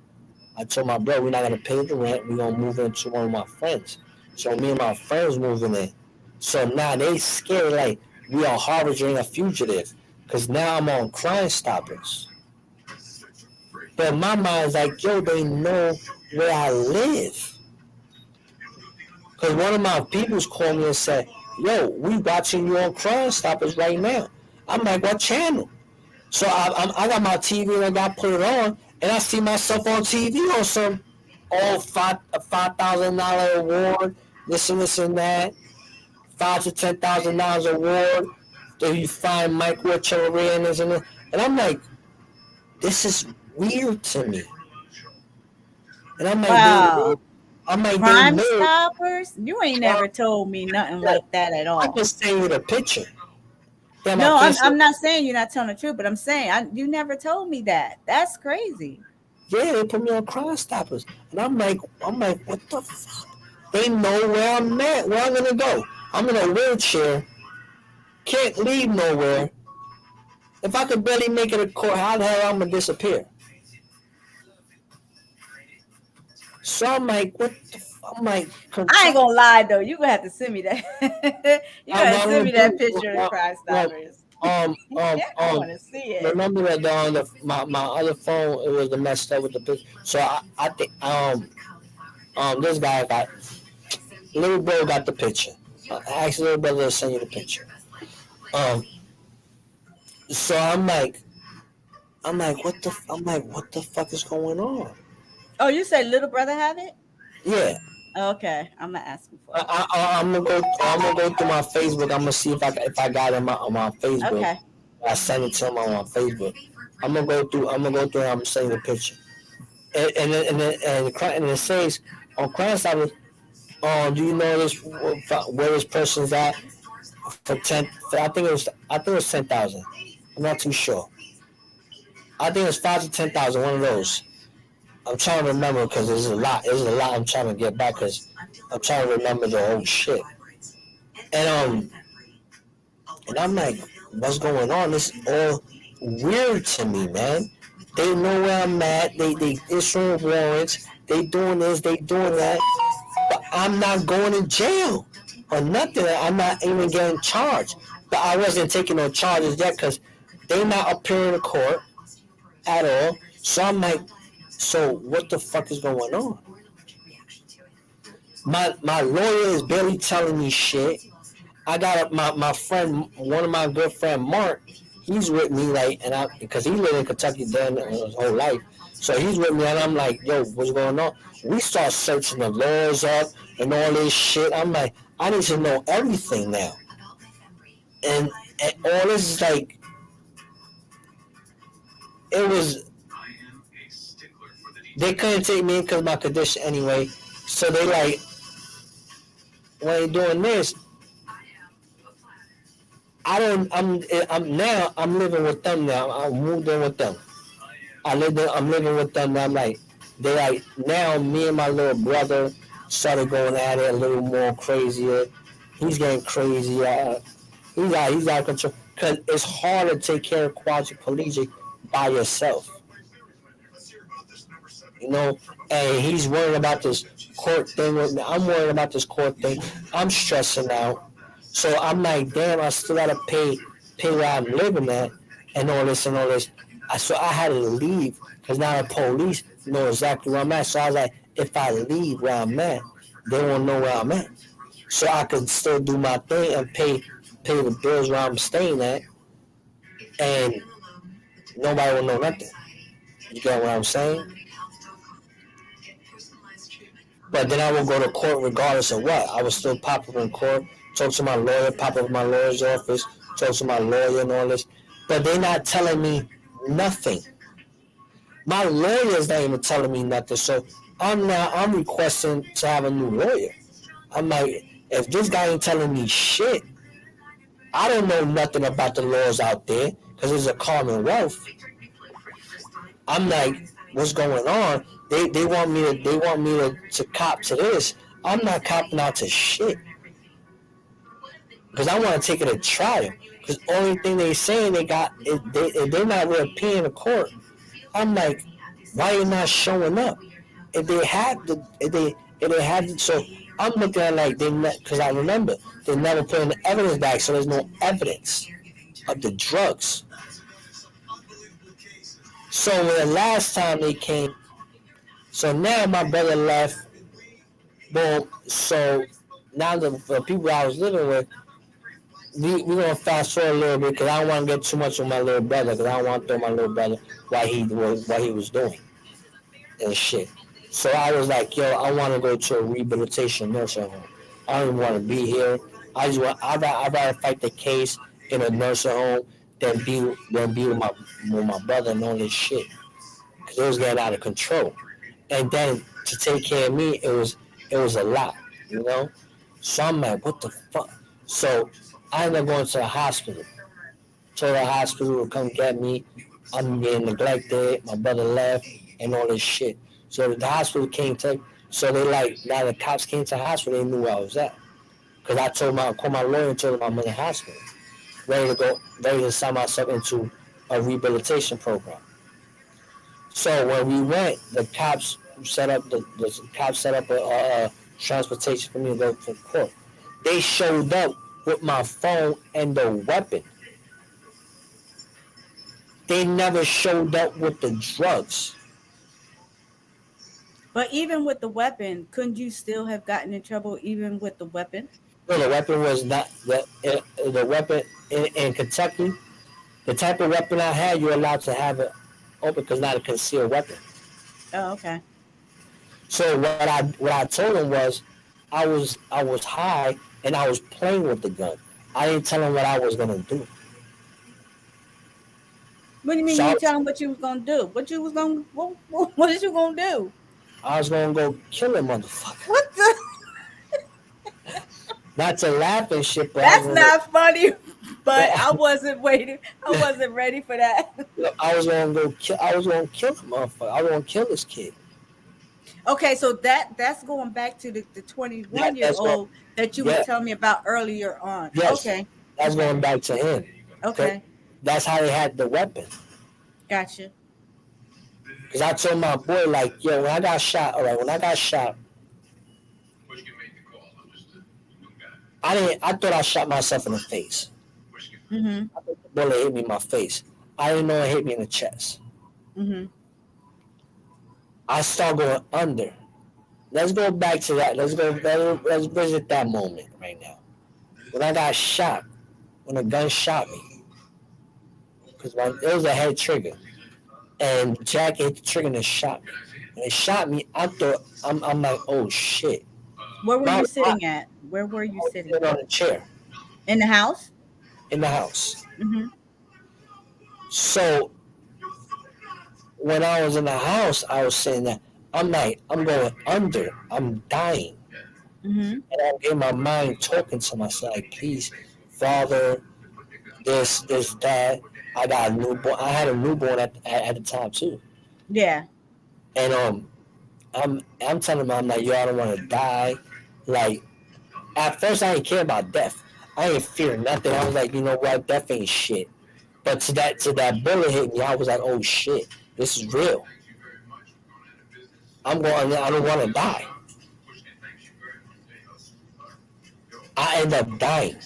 I told my brother we're not gonna pay the rent. We're gonna move into one of my friends. So me and my friends moving in. So now they scared like we are harboring a fugitive. Cause now I'm on Crime Stoppers. But my mind's like, yo, they know where I live. Cause one of my peoples called me and said, yo, we watching you on Crime Stoppers right now. I'm like, what channel? So I got my TV and I got put it on, and I see myself on TV on some all $5,000 award, this and that, $5,000 to $10,000 award. Then you find Michael Echevarria and this and that, and I'm like, this is weird to me. And Wow. I'm like they Crime know. Stoppers? You ain't never told me nothing like that at I all. can send you the picture. Damn, I No, can't I'm say. I'm not saying you're not telling the truth, but I'm saying you never told me that. That's crazy. Yeah, they put me on Crime Stoppers, and I'm like, what the fuck? They know where I'm at, where I'm gonna go. I'm in a wheelchair, can't leave nowhere. If I could barely make it a court, how the hell I'm gonna disappear? So I'm like, what the? I'm like, I ain't Kentucky. gonna lie though. You gonna have to send me that. You I'm gotta send gonna me that do. picture of the Crime Well, Stoppers. um, um, I um. want to see it. Remember that on my other phone, it was the messed up with the picture. So I think this guy got little bro got the picture. I asked little brother to send you the picture. Um, so what the fuck is going on? Oh, you say little brother have it? Yeah, Okay, I'm gonna ask him for it. I'm gonna go through my Facebook. I'm gonna see if I got it on my Facebook. Okay. I send it to him on my Facebook. I'm gonna go through. And I'm gonna send you the picture. And it says on Crime Stoppers, do you know this where this person's at for 10? I think it was 10,000. I'm not too sure. I think it's 5 to 10,000. One of those. I'm trying to remember because there's a lot. There's a lot I'm trying to get back because I'm trying to remember the whole shit. And and I'm like, what's going on? This is all weird to me, man. They know where I'm at. They issuing warrants. They doing this. They doing that. But I'm not going to jail or nothing. I'm not even getting charged. But I wasn't taking no charges yet because they not appearing in court at all. So I'm like, so what the fuck is going on? My lawyer is barely telling me shit. I got my friend, one of my good friend Mark. He's with me like, and I because he lived in Kentucky then his whole life. So he's with me, and I'm like, yo, what's going on? We start searching the laws up and all this shit. I'm like, I need to know everything now. And, and all this is like, it was, they couldn't take me in because of my condition anyway. So they like, when they doing this, I don't. I'm now. I'm living with them now. I moved in with them. I'm living with them. And I'm like, they like now. Me and my little brother started going at it a little more crazier. He's getting crazier. He's out of control. Cause it's hard to take care of quadriplegic by yourself. you know, and he's worried about this court thing with me. I'm worried about this court thing. I'm stressing out. So I'm like, damn, I still gotta pay where I'm living at, and all this and all this. So I had to leave because now the police know exactly where I'm at. So I was like, if I leave where I'm at, they won't know where I'm at. So I could still do my thing and pay the bills where I'm staying at, and nobody will know nothing. You get what I'm saying? But then I would go to court regardless of what. I would still pop up in court, talk to my lawyer, pop up in my lawyer's office, talk to my lawyer and all this. But they're not telling me nothing. My lawyer's not even telling me nothing. So I'm requesting to have a new lawyer. I'm like, if this guy ain't telling me shit, I don't know nothing about the laws out there because it's a commonwealth. I'm like, what's going on? They want me to cop to this. I'm not copping out to shit because I want to take it to trial. Because only thing they saying they're not really appealing to court. I'm like, why you not showing up? If they had so I'm looking at like because I remember they never put in the evidence back, so there's no evidence of the drugs. So when the last time they came, so now my brother left. Boom. So now the people I was living with, we're gonna fast forward a little bit because I don't want to get too much with my little brother because I don't want to throw my little brother what he was doing and shit. So I was like, yo, I want to go to a rehabilitation nursing home. I don't even want to be here. I'd rather fight the case in a nursing home than be with my brother and all this shit because it was getting out of control. And then to take care of me, it was a lot, you know. So I'm like, what the fuck? So I ended up going to the hospital. Told the hospital to come get me. I'm being neglected. My brother left and all this shit. So the hospital came to. So they like now the cops came to the hospital. They knew where I was at because I called my lawyer and told him I'm in the hospital, ready to sign myself into a rehabilitation program. So when we went, the cops set up a transportation for me to go to court. They showed up with my phone and the weapon. They never showed up with the drugs. But even with the weapon, couldn't you still have gotten in trouble even with the weapon? No, the weapon was not the weapon in Kentucky. The type of weapon I had, you're allowed to have it open because not a concealed weapon. Oh, okay. So what I told him was, I was high and I was playing with the gun. I didn't tell him what I was gonna do. What do you mean So you didn't tell him what you was gonna do? What you was gonna what is you gonna do? I was gonna go kill a motherfucker. What the? Not to laugh and shit, but That's not funny. But I I wasn't waiting. I wasn't ready for that. was gonna go kill. I was gonna kill the motherfucker. I was gonna kill this kid. Okay, so that's going back to the 21 year That's going. old that you was Yeah. telling me about earlier on. Yes. Okay. That's Okay. going back to him. Okay. That's how they had the weapon. Gotcha. Because I told my boy, like, yo, when I got shot, all right, when I got shot, I thought I shot myself in the face. Mhm. I thought the bullet hit me in my face. I didn't know it hit me in the chest. Mhm. I start going under. Let's go back to that. Let's visit that moment right now. When I got shot, when a gun shot me, because it was a head trigger, and Jack hit the trigger and it shot me. When it shot me, I thought I'm like, oh shit. Where were I you was sitting at? Where were you sitting? sitting on a chair In the house? in the house. Mhm. So when I was in the house, I was saying that I'm like, I'm going under. I'm dying. Mhm. And I'm in my mind talking to myself, like, please, Father, this, that. I got a newborn. I had a newborn at the time too. Yeah. And I'm telling him, I'm like, yo, I don't want to die. Like, at first I didn't care about death. I didn't fear nothing. I was like, you know what, death ain't shit. But to that bullet hit me, I was like, oh shit, this is real. I don't want to die. I end up dying.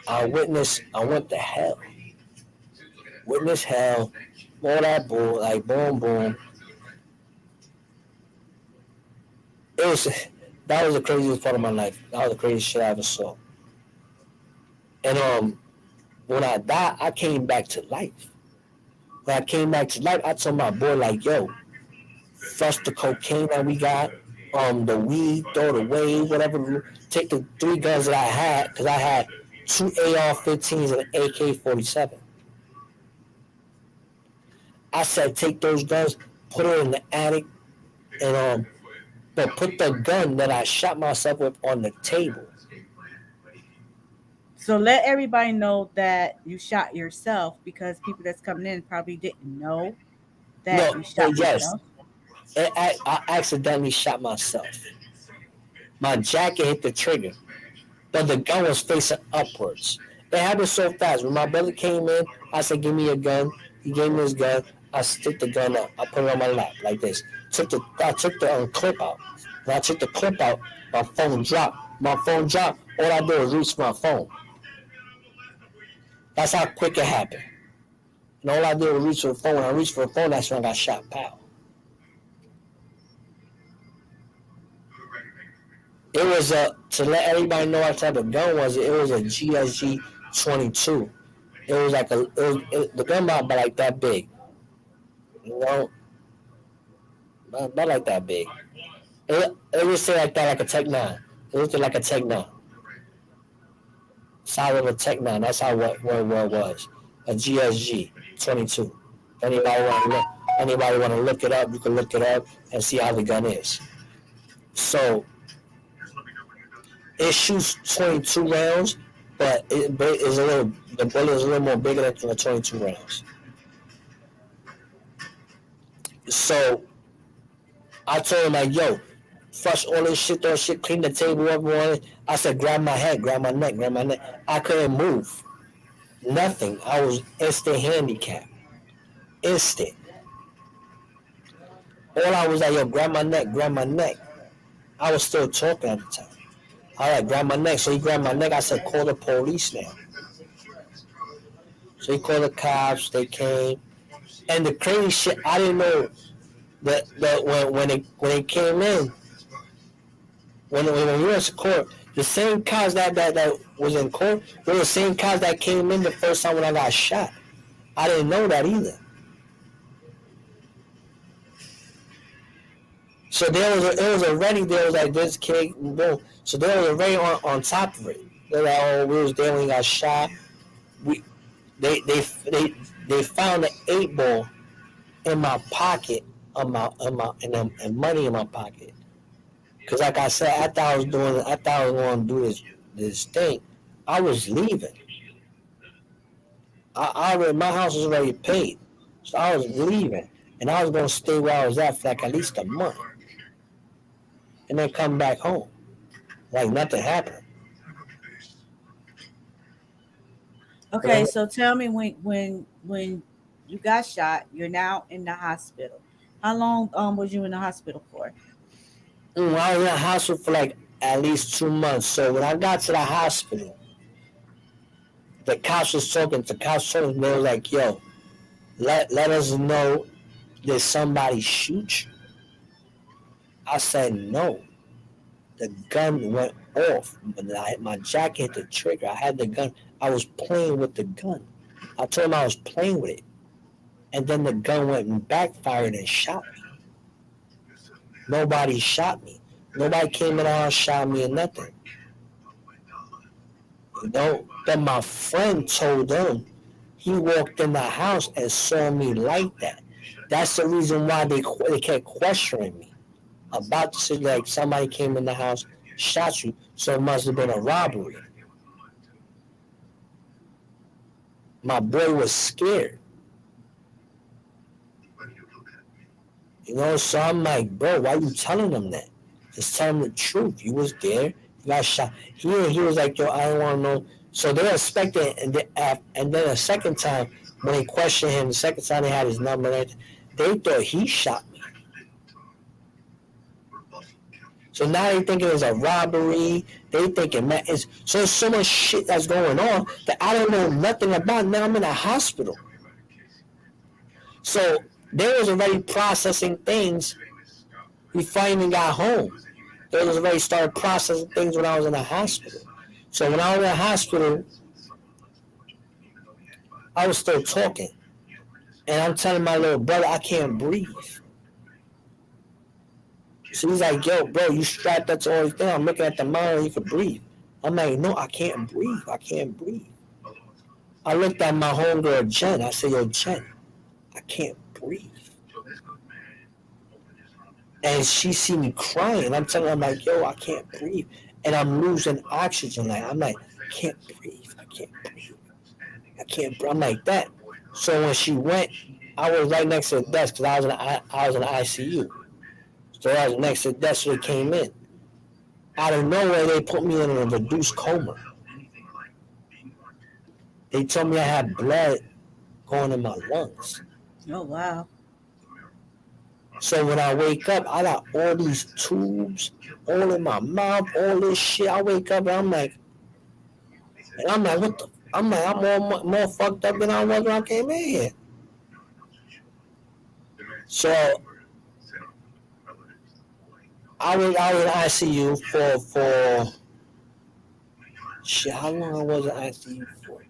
I went to hell. Witness hell, all that bull, like boom, boom. It was, that was the craziest part of my life. That was the craziest shit I ever saw. And when I died, I came back to life. When I came back to life, I told my boy like, yo, flush the cocaine that we got, the weed, throw it away, whatever. Take the 3 guns that I had, because I had 2 AR-15s and an AK-47. I said, take those guns, put it in the attic, and but put the gun that I shot myself with on the table. So let everybody know that you shot yourself because people that's coming in probably didn't know that No, you shot yes, yourself. I accidentally shot myself. My jacket hit the trigger, but the gun was facing upwards. It happened so fast. When my brother came in, I said, give me a gun. He gave me his gun. I stick the gun up. I put it on my lap like this. I took the clip out. When I took the clip out, my phone dropped. My phone dropped. All I did was reach my phone. That's how quick it happened. And all I did was reach for the phone. When I reached for the phone, that's when I got shot. Pow. It was to let everybody know what type of gun was. It was a GSG 22. It was like the gun about like that big. You know, not like that big. It would say like that, like a Tech 9. It looked like a Tech 9. Size of a Tech 9. That's how what it was. A GSG 22. Anybody want to look it up, you can look it up and see how the gun is. So it shoots 22 rounds, but the bullet is a little more bigger than the 22 rounds. So I told him like, yo, flush all this shit, clean the table up. I said, grab my head, grab my neck. I couldn't move. Nothing. I was instant handicap. Instant. All I was like, yo, grab my neck. I was still talking at the time. All right, grab my neck. So he grabbed my neck. I said, call the police now. So he called the cops. They came. And the crazy shit, I didn't know that when it came in, when we went to court, the same cops that was in court were the same cops that came in the first time when I got shot. I didn't know that either. So it was already like this kid, boom. So they was already on top of it. They're like, oh, we was there when he got shot. They found an 8-ball in my pocket, and money in my pocket. Cause like I said, I thought I was going to do this thing. I was leaving. My house was already paid, so I was leaving, and I was going to stay where I was at for like at least a month, and then come back home, like nothing happened. Okay, so tell me when you got shot, you're now in the hospital. How long was you in the hospital for? I was in the hospital for like at least 2 months. So when I got to the hospital, the cops was talking. They were like, "Yo, let us know, did somebody shoot you?" I said, "No." The gun went off. My jacket hit the trigger. I had the gun. I was playing with the gun. I told him I was playing with it. And then the gun went and backfired and shot me. Nobody shot me. Nobody came in the house, shot me or nothing. You know, then my friend told them he walked in the house and saw me like that. That's the reason why they kept questioning me about this. Like somebody came in the house, shot you, so it must have been a robbery. My boy was scared. You know, so I'm like, bro, why you telling them that? Just tell them the truth. You was there, you got shot. He was like, yo, I don't want to know. So they expected, and then the second time, when they questioned him, the second time they had his number, They thought he shot me. So now they thinking it's a robbery. They thinking, man, there's so much shit that's going on that I don't know nothing about. Now I'm in a hospital. So they was already processing things before I even got home. They was already started processing things when I was in the hospital. So when I was in the hospital, I was still talking. And I'm telling my little brother, I can't breathe. So he's like, yo, bro, you strapped up to all these things. I'm looking at the monitor, you can breathe. I'm like, no, I can't breathe. I can't breathe. I looked at my homegirl, Jen. I said, yo, Jen, I can't breathe. And she see me crying. I'm telling her, I'm like, yo, I can't breathe. And I'm losing oxygen. Like, I'm like, I can't breathe. I can't breathe. I can't breathe. I'm like that. So when she went, I was right next to the desk because I was in the ICU. So I was next to the desk, so they came in. Out of nowhere, they put me in a reduced coma. They told me I had blood going in my lungs. Oh wow. So when I wake up, I got all these tubes all in my mouth, all this shit. I wake up and I'm like, what the? I'm like, I'm more fucked up than I was when I came in here. So I was in ICU for shit. How long I was in ICU for?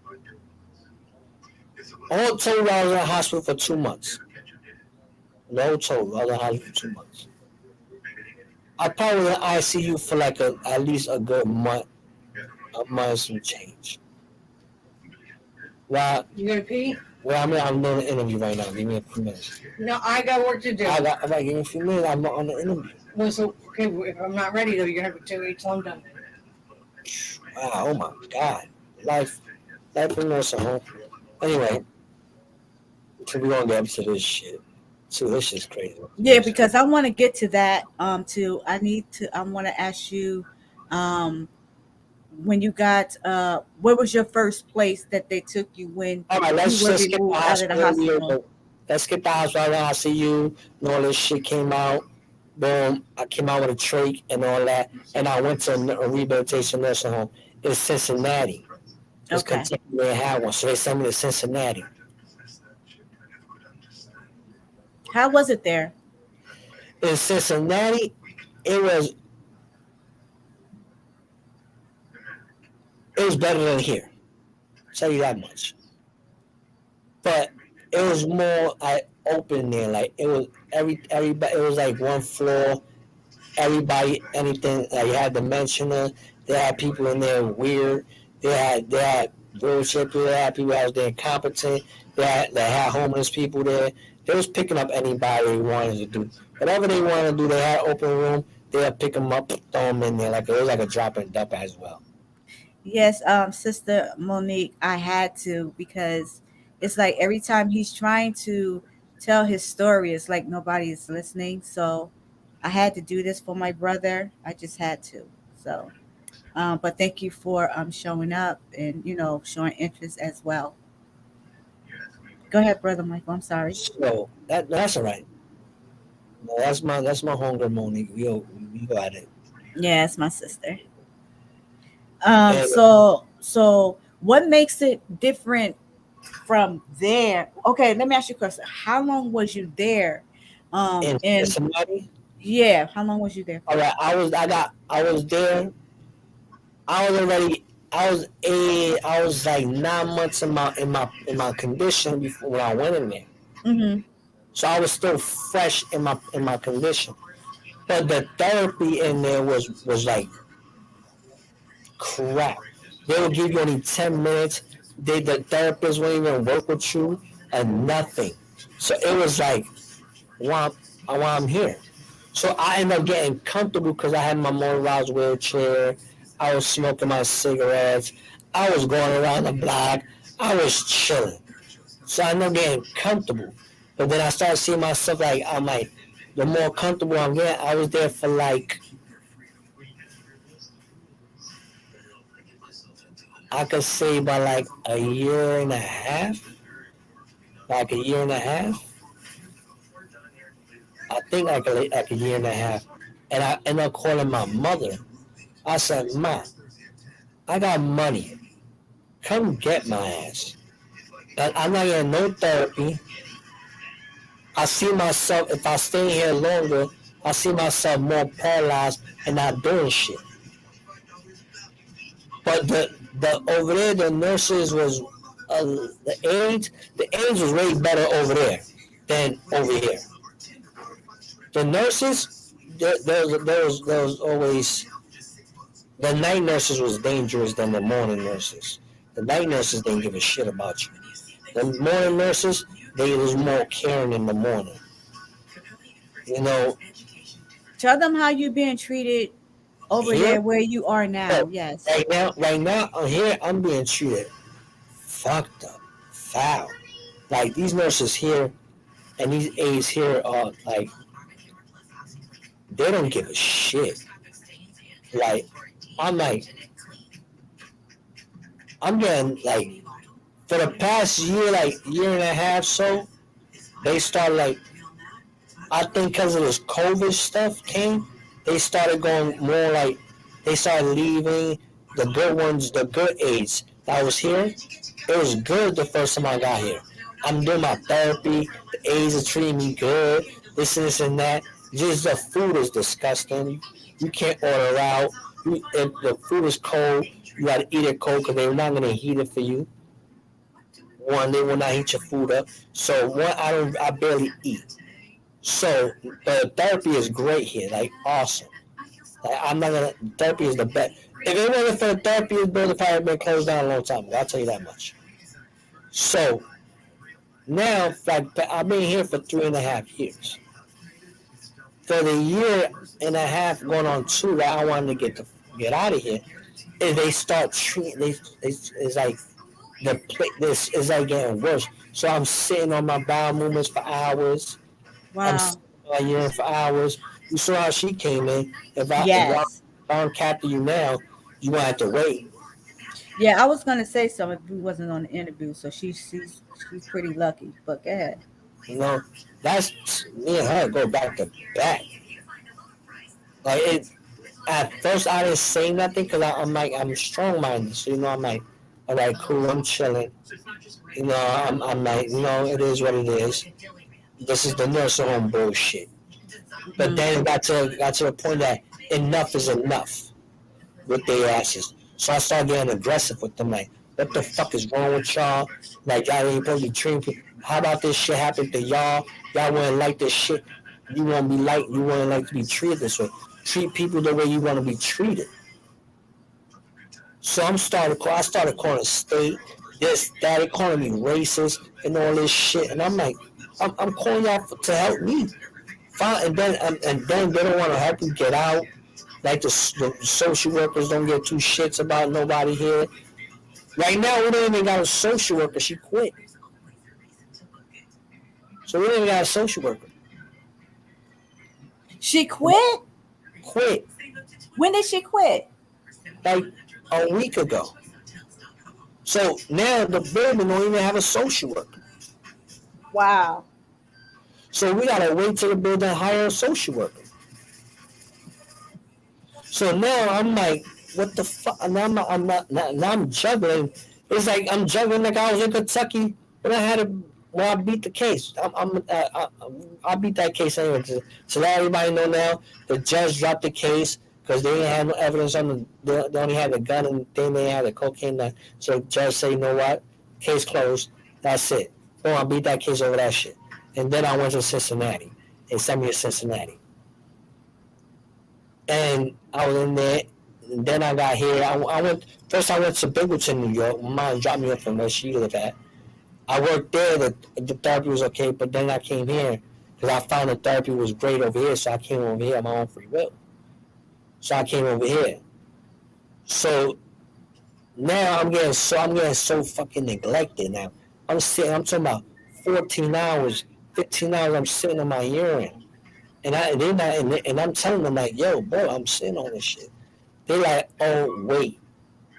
All told, I was in the hospital for 2 months. No total, I was in the hospital for 2 months. I probably was in ICU for like at least a good month, some change. Well, You gonna pee? well, I'm doing an interview right now. Give me a few minutes. No, I got work to do. I got give me a few minutes. I'm on the interview. Well, so okay, if I'm not ready though, you're gonna have to wait till I'm done. Wow, oh my God, life in nursing home. Anyway, so we're gonna get to this shit. So this shit's crazy. Yeah, because I want to get to that. I want to ask you, when you got, where was your first place that they took you when All right, let's you were just skip the removed out of the hospital. hospital? Let's skip the hospital. I see you, and all this shit came out. Boom, I came out with a trach and all that, and I went to a rehabilitation nursing home in Cincinnati. It's Okay. Kentucky, they had one, so they sent me to Cincinnati. How was it there? In Cincinnati, it was better than here. I'll tell you that much. But it was more like open there. Like it was everybody. It was like one floor. Everybody, anything. Like you had dementia. They had people in there weird. They had wheelchair people. They had people out there incompetent. They had homeless people there. They was picking up anybody they wanted to do whatever they wanted to do. They had open room. They'll pick them up, throw them in there. Like it was like a drop and dump as well. Yes, Sister Monique, I had to, because it's like every time he's trying to tell his story, it's like nobody is listening. So I had to do this for my brother. I just had to. So, but thank you for showing up and showing interest as well. Go ahead, brother Michael. I'm sorry. So that's all right. No, that's my homegirl Monique. We got it. Yeah, it's my sister. And So what makes it different from there? Okay, let me ask you a question. How long was you there? in And Cincinnati, yeah, how long was you there all for? right. I was there. I was already. I was like 9 months in my condition before when I went in there. Mm-hmm. So I was still fresh in my condition. But the therapy in there was like crap. They would give you only 10 minutes. The therapist wouldn't even work with you and nothing. So it was like, while I'm here. So I ended up getting comfortable because I had my motorized wheelchair. I was smoking my cigarettes. I was going around the block. I was chilling. So I ended up getting comfortable. But then I started seeing myself like, I'm like, the more comfortable I'm getting, I was there for like, I could say by like a year and a half. Like a year and a half. I think like a year and a half, and I end up calling my mother. I said, "Ma, I got money. Come get my ass. I'm not getting no therapy. I see myself if I stay here longer. I see myself more paralyzed and not doing shit." But the over there, the nurses was the aides was way better over there than over here. The nurses, there was always the night nurses was dangerous than the morning nurses. The night nurses didn't give a shit about you. The morning nurses, they was more caring in the morning. You know, Tell them how you being treated over here, there where you are now. Yes. right now, here, I'm being treated fucked up, foul. Like these nurses here and these aides here are like, they don't give a shit. Like, I'm like, I'm getting like, for the past year, like year and a half, so they started like, I think because of this COVID stuff came, they started going more like, they started leaving the good ones, the good aides that was here. It was good the first time I got here. I'm doing my therapy. The aides are treating me good. This and that. Just the food is disgusting. You can't order out. If the food is cold, you gotta eat it cold because they're not gonna heat it for you. One, they will not heat your food up. So one, I barely eat. So the therapy is great here, like awesome. Like I'm not gonna. Therapy is the best. If it wasn't for the therapy, the building probably been closed down a long time ago. I'll tell you that much. So now, like I've been here for 3.5 years. For the year and a half going on 2 that I wanted to get out of here, is they start treating. It's like this is like getting worse. So I'm sitting on my bowel movements for hours. I'm Wow. sitting on my urine for hours. You saw how she came in. Yes. If I don't capture you now, you won't have to wait. Yeah, I was gonna say something if we wasn't on the interview, so she's pretty lucky. But go ahead. You know, that's me and her go back to back. Like it. At first, I didn't say nothing because I'm like I'm strong minded, so I'm like, all right, cool, I'm chilling. I'm like, it is what it is. This is the nursing home bullshit. But Hmm. then it got to the point that enough is enough with their asses. So I started getting aggressive with them, like, what the fuck is wrong with y'all? Like, y'all ain't supposed to be treating people. How about this shit happen to y'all? Y'all wouldn't like this shit. You wouldn't like to be treated this way. Treat people the way you want to be treated. So I started calling state, this, that, they calling me racist and all this shit. And I'm like, I'm calling y'all to help me. Fine, and then they don't want to help you get out. Like the social workers don't get two shits about nobody here. Right now, we don't even got a social worker. She quit. So we don't even got a social worker. She quit. Quit When did she quit? like a week ago. So now the building don't even have a social worker. Wow. So we gotta wait till the building hire a social worker. So now I'm like, what the fuck? And now I'm juggling. It's like I'm juggling like I was in Kentucky when I beat the case. I beat that case anyway. To let everybody know now, the judge dropped the case because they didn't have no evidence on they only had the gun and they had the cocaine. So the judge said, you know what? Case closed. That's it. Boom, I beat that case over that shit. And then I went to Cincinnati. They sent me to Cincinnati. And I was in there. And then I got here. I went first. I went to Bingleton, New York. My mom dropped me off from where she lived at. I worked there. The therapy was okay, but then I came here because I found the therapy was great over here. So I came over here on my own free will. So I came over here. So now I'm getting so fucking neglected now. I'm talking about 14 hours, 15 hours. I'm sitting on my urine, and I'm telling them like, yo, bro, I'm sitting on this shit. They like, oh wait,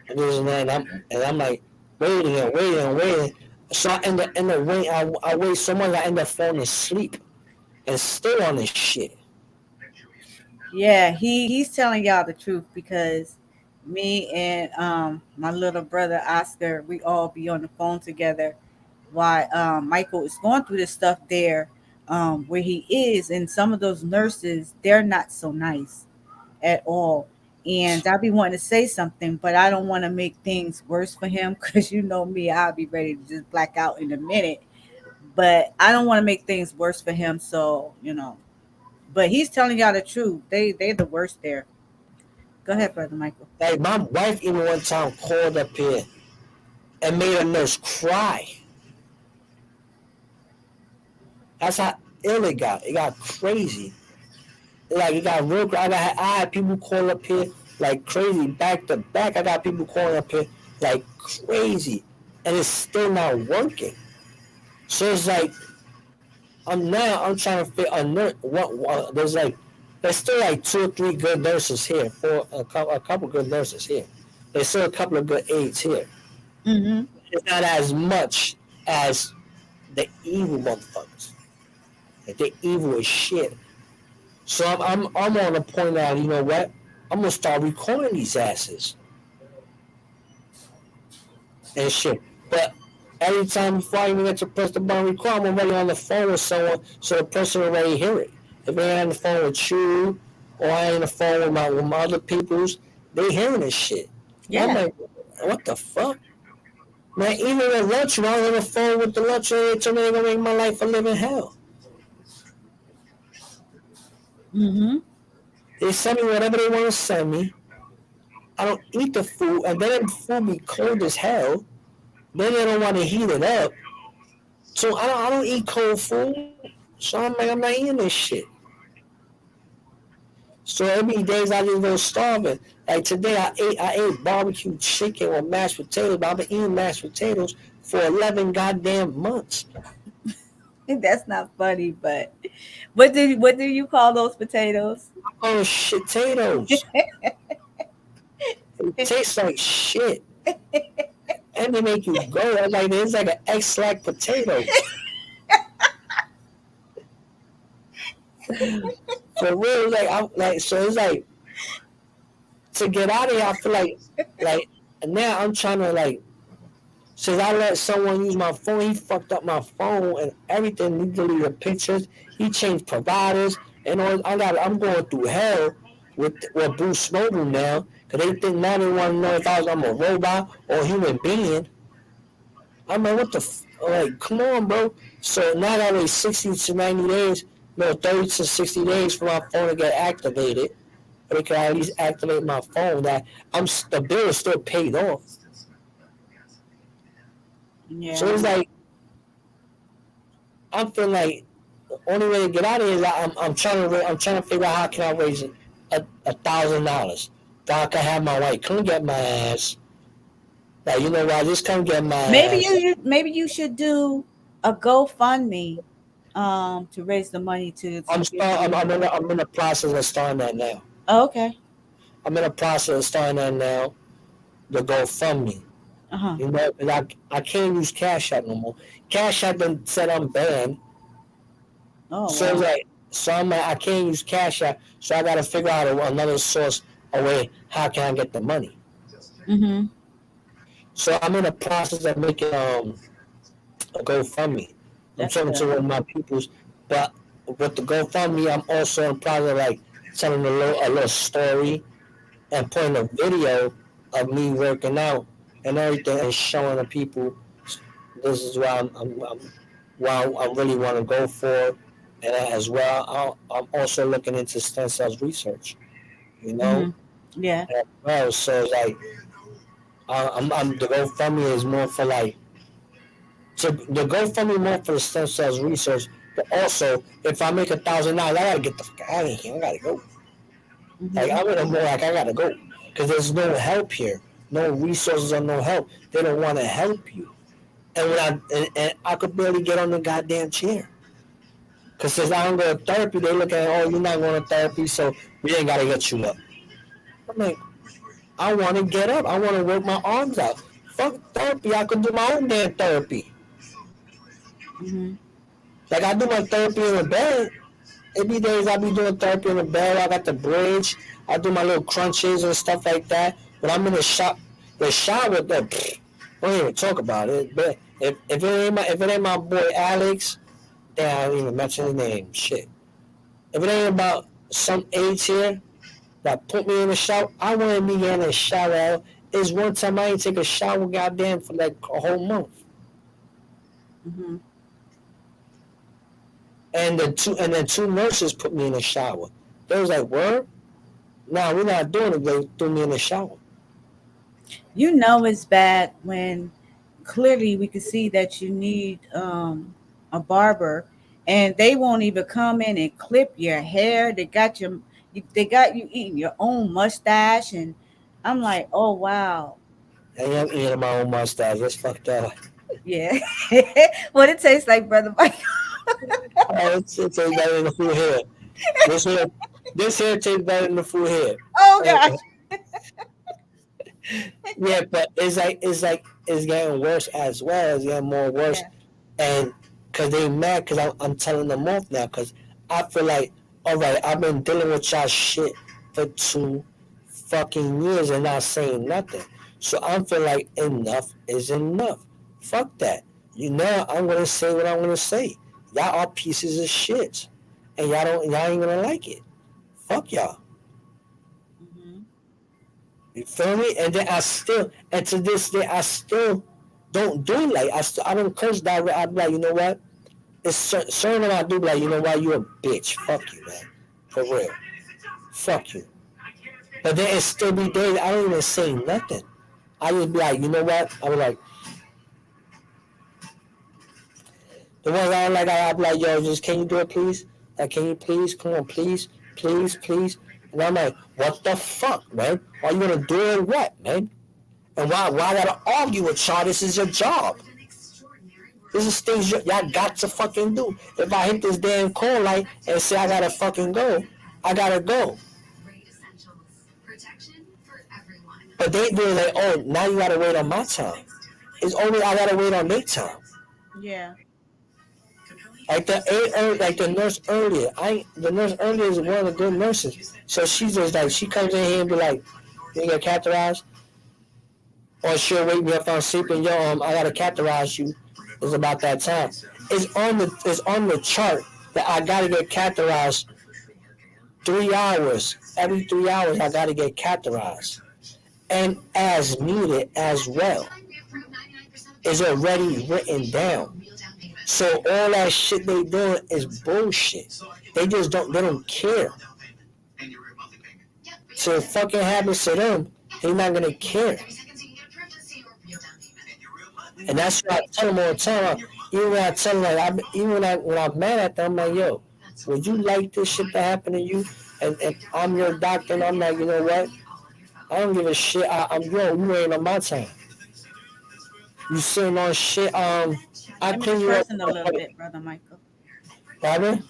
and this and that, and I'm like waiting and waiting and waiting. So I end up waiting. I wait so much I end up falling asleep. and still on this shit. Yeah, he's telling y'all the truth because me and my little brother Oscar, we all be on the phone together while Michael is going through this stuff there where he is, and some of those nurses, they're not so nice at all. And I be wanting to say something, but I don't want to make things worse for him because you know me, I'll be ready to just black out in a minute. But I don't want to make things worse for him, so But he's telling y'all the truth. They're the worst there. Go ahead, brother Michael. Like my wife even one time called up here and made a nurse cry. That's how ill it got. It got crazy. Like it got real. I had people call up here like crazy back to back. I got people calling up here like crazy, and it's still not working. So it's like I'm trying to fit a nurse. There's still like 2 or 3 good nurses here. A couple good nurses here. There's still a couple of good aides here. Mm-hmm. It's not as much as the evil motherfuckers. Like they're evil as shit. So I'm on the point now. You know what? I'm gonna start recording these asses and shit. But every time before I even get to press the button record, I'm already on the phone with someone, so the person already hear it. If I ain't on the phone with you, or I ain't on the phone with my other peoples, they hearing this shit. Yeah. I'm like, what the fuck? Man, even at lunch, when I was on the phone with the lunch, they told me they're gonna make my life a living hell. Mm-hmm. They send me whatever they want to send me. I don't eat the food, and then the food be cold as hell. Then they don't want to heat it up. So I don't eat cold food. So I'm like, I'm not eating this shit. So every days I just go starving. Like today I ate barbecue chicken with mashed potatoes, but I've been eating mashed potatoes for 11 goddamn months. That's not funny, but what do you call those potatoes? Oh shit potatoes. It tastes like shit. And they make you go. It's like an X-like potato. For real, so it's like to get out of here, I feel like now I'm trying to since I let someone use my phone, he fucked up my phone and everything. He deleted the pictures, he changed providers, and all. I'm going through hell with Bruce Mobile now because they think now they want to know if I'm a robot or a human being. I'm like, what the like? Come on, bro. So now I wait 60 to 90 days, no, 30 to 60 days for my phone to get activated. They can at least activate my phone. That the bill is still paid off. So Yeah. it's like I'm feeling like the only way to get out of here is I'm trying to figure out how can I raise $1,000. So I can have my wife come get my ass. Like you know what? Just come get my ass. Maybe you should do a GoFundMe to raise the money to I'm get start. you. I'm in the process of starting that now. Oh, okay. I'm in the process of starting that now. The GoFundMe. Uh-huh. You know, 'cause I can't use Cash App no more. Cash App been said I'm banned. Oh So wow. I'm like, I can't use Cash App. So I got to figure out another source, a way. How can I get the money? Mm-hmm. So I'm in the process of making a GoFundMe. I'm That's talking to good. one of my peoples, but with the GoFundMe, I'm also in process of telling a little story and putting a video of me working out and everything and showing the people this is what I really want to go for, and as well, I'm also looking into stem cells research. You know, Mm-hmm. Yeah. as well. So the GoFundMe is more for the GoFundMe more for the stem cells research, but also if I make $1,000, I gotta get the fuck out of here. I gotta go. Like Mm-hmm. I'm gonna more like I gotta go because there's no help here, no resources or no help. They don't want to help you, and and I could barely get on the goddamn chair. Because since I don't go to therapy, they look at, oh, you're not going to therapy, so we ain't got to get you up. I'm like, I want to get up. I want to work my arms out. Fuck therapy. I could do my own damn therapy. Mm-hmm. Like, I do my therapy in the bed. It be days I be doing therapy in the bed. I got the bridge. I do my little crunches and stuff like that. When I'm in the shower, don't even talk about it. But if it ain't my boy Alex, damn, I didn't even mention his name. Shit. If it ain't about some aides here that put me in the shower, I want to be getting a shower out. Is one time I ain't take a shower, goddamn, for like a whole month. Mm-hmm. And then two nurses put me in the shower. They was like, "Word? Nah, we're not doing it." They threw me in the shower. You know it's bad when clearly we can see that you need a barber, and they won't even come in and clip your hair. They got you eating your own mustache, and I'm like, oh wow, And I'm eating my own mustache. That's fucked up. yeah. What it tastes like, brother Mike? Oh, it tastes better than the food here. This here, this here tastes better than the food here. Oh Uh, gosh. yeah, but it's getting worse as well. It's getting more worse, Yeah. and because they mad because I'm telling them off now because I feel like, all right, I've been dealing with y'all shit for 2 fucking years and not saying nothing. So I feel like enough is enough. Fuck that. You know I'm gonna say what I'm gonna say. Y'all are pieces of shit, and y'all ain't gonna like it. Fuck y'all. Hmm. You feel me? And then and to this day, I still don't do it. Like I don't curse direct. I be like, you know what? It's certain I do. Be like, you know what? You a bitch. Fuck you, man. For real. Fuck you. But then it still be days I don't even say nothing. I just be like, you know what? I be like, the ones I don't like, I be like, yo, just can you do it, please? Like, can you please? Come on, please, please, please. And I'm like, what the fuck, man? Are you gonna do it or what, man? And why I gotta argue with y'all? This is your job. This is things y'all got to fucking do. If I hit this damn call light and say I gotta fucking go, I gotta go. But they do like, oh, now you gotta wait on my time. It's only I gotta wait on their time. Yeah. Like the nurse earlier. The nurse earlier is one of the good nurses. So she's just like she comes in here and be like, you get catheterized? Or she'll wake me up if I'm sleeping, yo, I gotta catheterize you. It's about that time. It's on the chart that I gotta get catheterized 3 hours. Every 3 hours I gotta get catheterized. And as needed as well. Is already written down. So all that shit they doing is bullshit. They don't care. So if fucking happens to them, they're not gonna care. And that's what I tell them all the time. Even when I tell them, like, when I'm mad at them, I'm like, yo, would you like this shit to happen to you? And I'm your doctor, and I'm like, you know what? I don't give a shit. You ain't on my time. You sitting on shit. I Limit the clean you up. cursing a little bit, brother Michael. Pardon?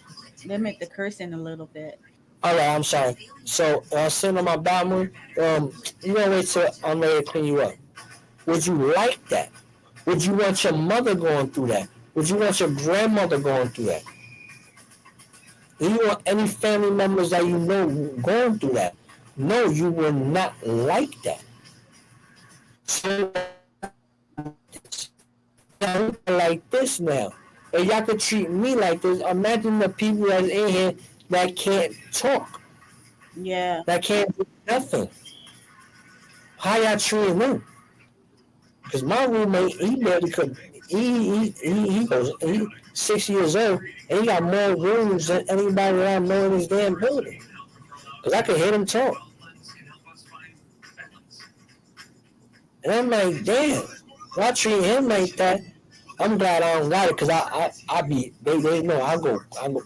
Limit the cursing a little bit. All right, I'm sorry. So sitting on my bathroom. You gonna wait till I'm ready to clean you up? Would you like that? Would you want your mother going through that? Would you want your grandmother going through that? Do you want any family members that you know going through that? No, you will not like that. So like this now. If y'all could treat me like this, imagine the people that's in here that can't talk, Yeah. that can't do nothing. How y'all treating them? Because my roommate, he barely could. He 6 years old, and he got more rooms than anybody that I know in this damn building. Because I could hear him talk. And I'm like, damn, if I treat him like that, I'm glad I don't got it because they know I go. I would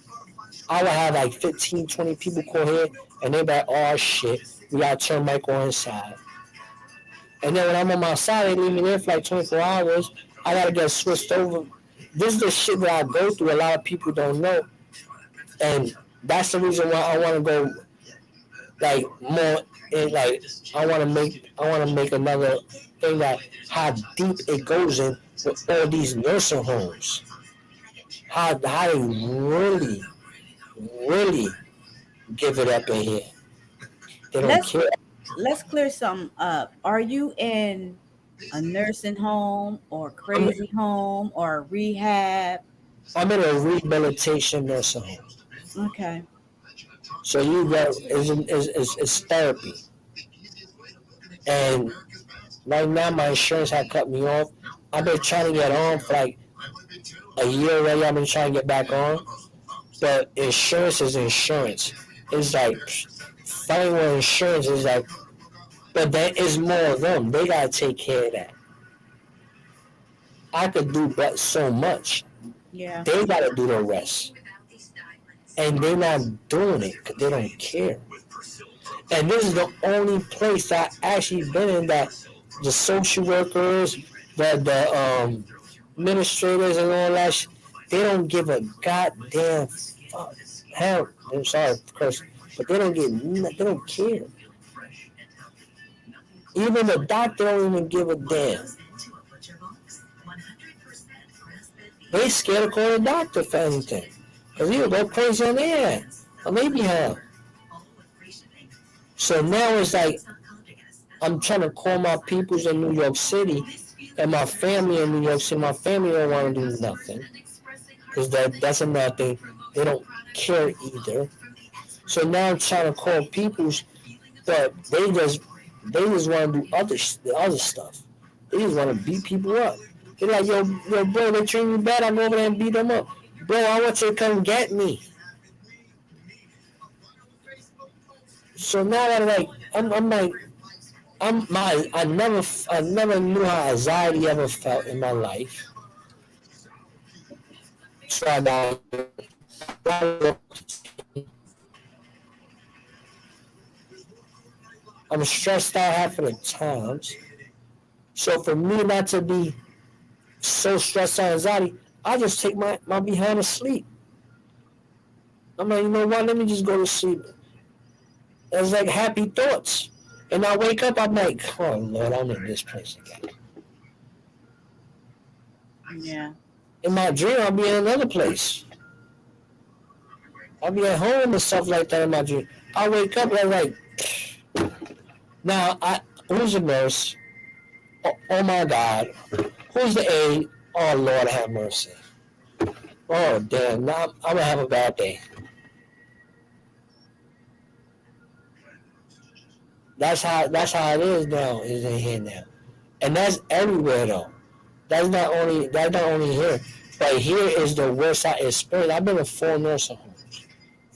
have like 15, 20 people call here and they be like, oh shit, we got to turn Michael on inside. And then when I'm on my side, they leave me there for like 24 hours. I got to get switched over. This is the shit that I go through. A lot of people don't know. And that's the reason why I want to go like more in like I want to make another thing that how deep it goes in with all these nursing homes. How they really really give it up in here. They don't Let's care. let's clear something up. Are you in a nursing home or I'm, crazy home or rehab? I'm in a rehabilitation nursing home. Okay. So you got is therapy. And right now my insurance had cut me off. I've been trying to get on for like a year already. I've been trying to get back on. But insurance is insurance. It's like fighting with insurance is like, but there is more of them. They gotta take care of that. I could do but so much. Yeah. They gotta do the rest, and they're not doing it because they don't care. And this is the only place that I actually been in that the social workers, the administrators, and all that. They don't give a goddamn fuck. Hell, I'm sorry, curse, but they don't they don't care. Even the doctor don't even give a damn. They scared to call the doctor for anything. Because he'll go crazy on the air. Or maybe have. So now it's like, I'm trying to call my peoples in New York City and my family in New York City. My family don't want to do nothing. Because that's another thing. They don't care either. So now I'm trying to call peoples, but they just want to do the other stuff. They just want to beat people up. They're like, yo, bro, they treat me bad. I go over there and beat them up. Bro, I want you to come get me. So now I'm like, I never knew how anxiety ever felt in my life. So I'm stressed out half of the times. So for me not to be so stressed out anxiety, I just take my behind to sleep. I'm like, you know what? Let me just go to sleep. It's like happy thoughts. And I wake up, I'm like, oh Lord, I'm in this place again. Yeah. In my dream, I'll be in another place. I'll be at home and stuff like that in my dream. I wake up and I'm like, now, who's the nurse? Oh my God. Who's the aide? Oh Lord, have mercy. Oh damn, now I'm going to have a bad day. That's how it is now, is in here now. And that's everywhere though. That's not only here. But here is the worst I experienced. I've been in 4 nursing homes.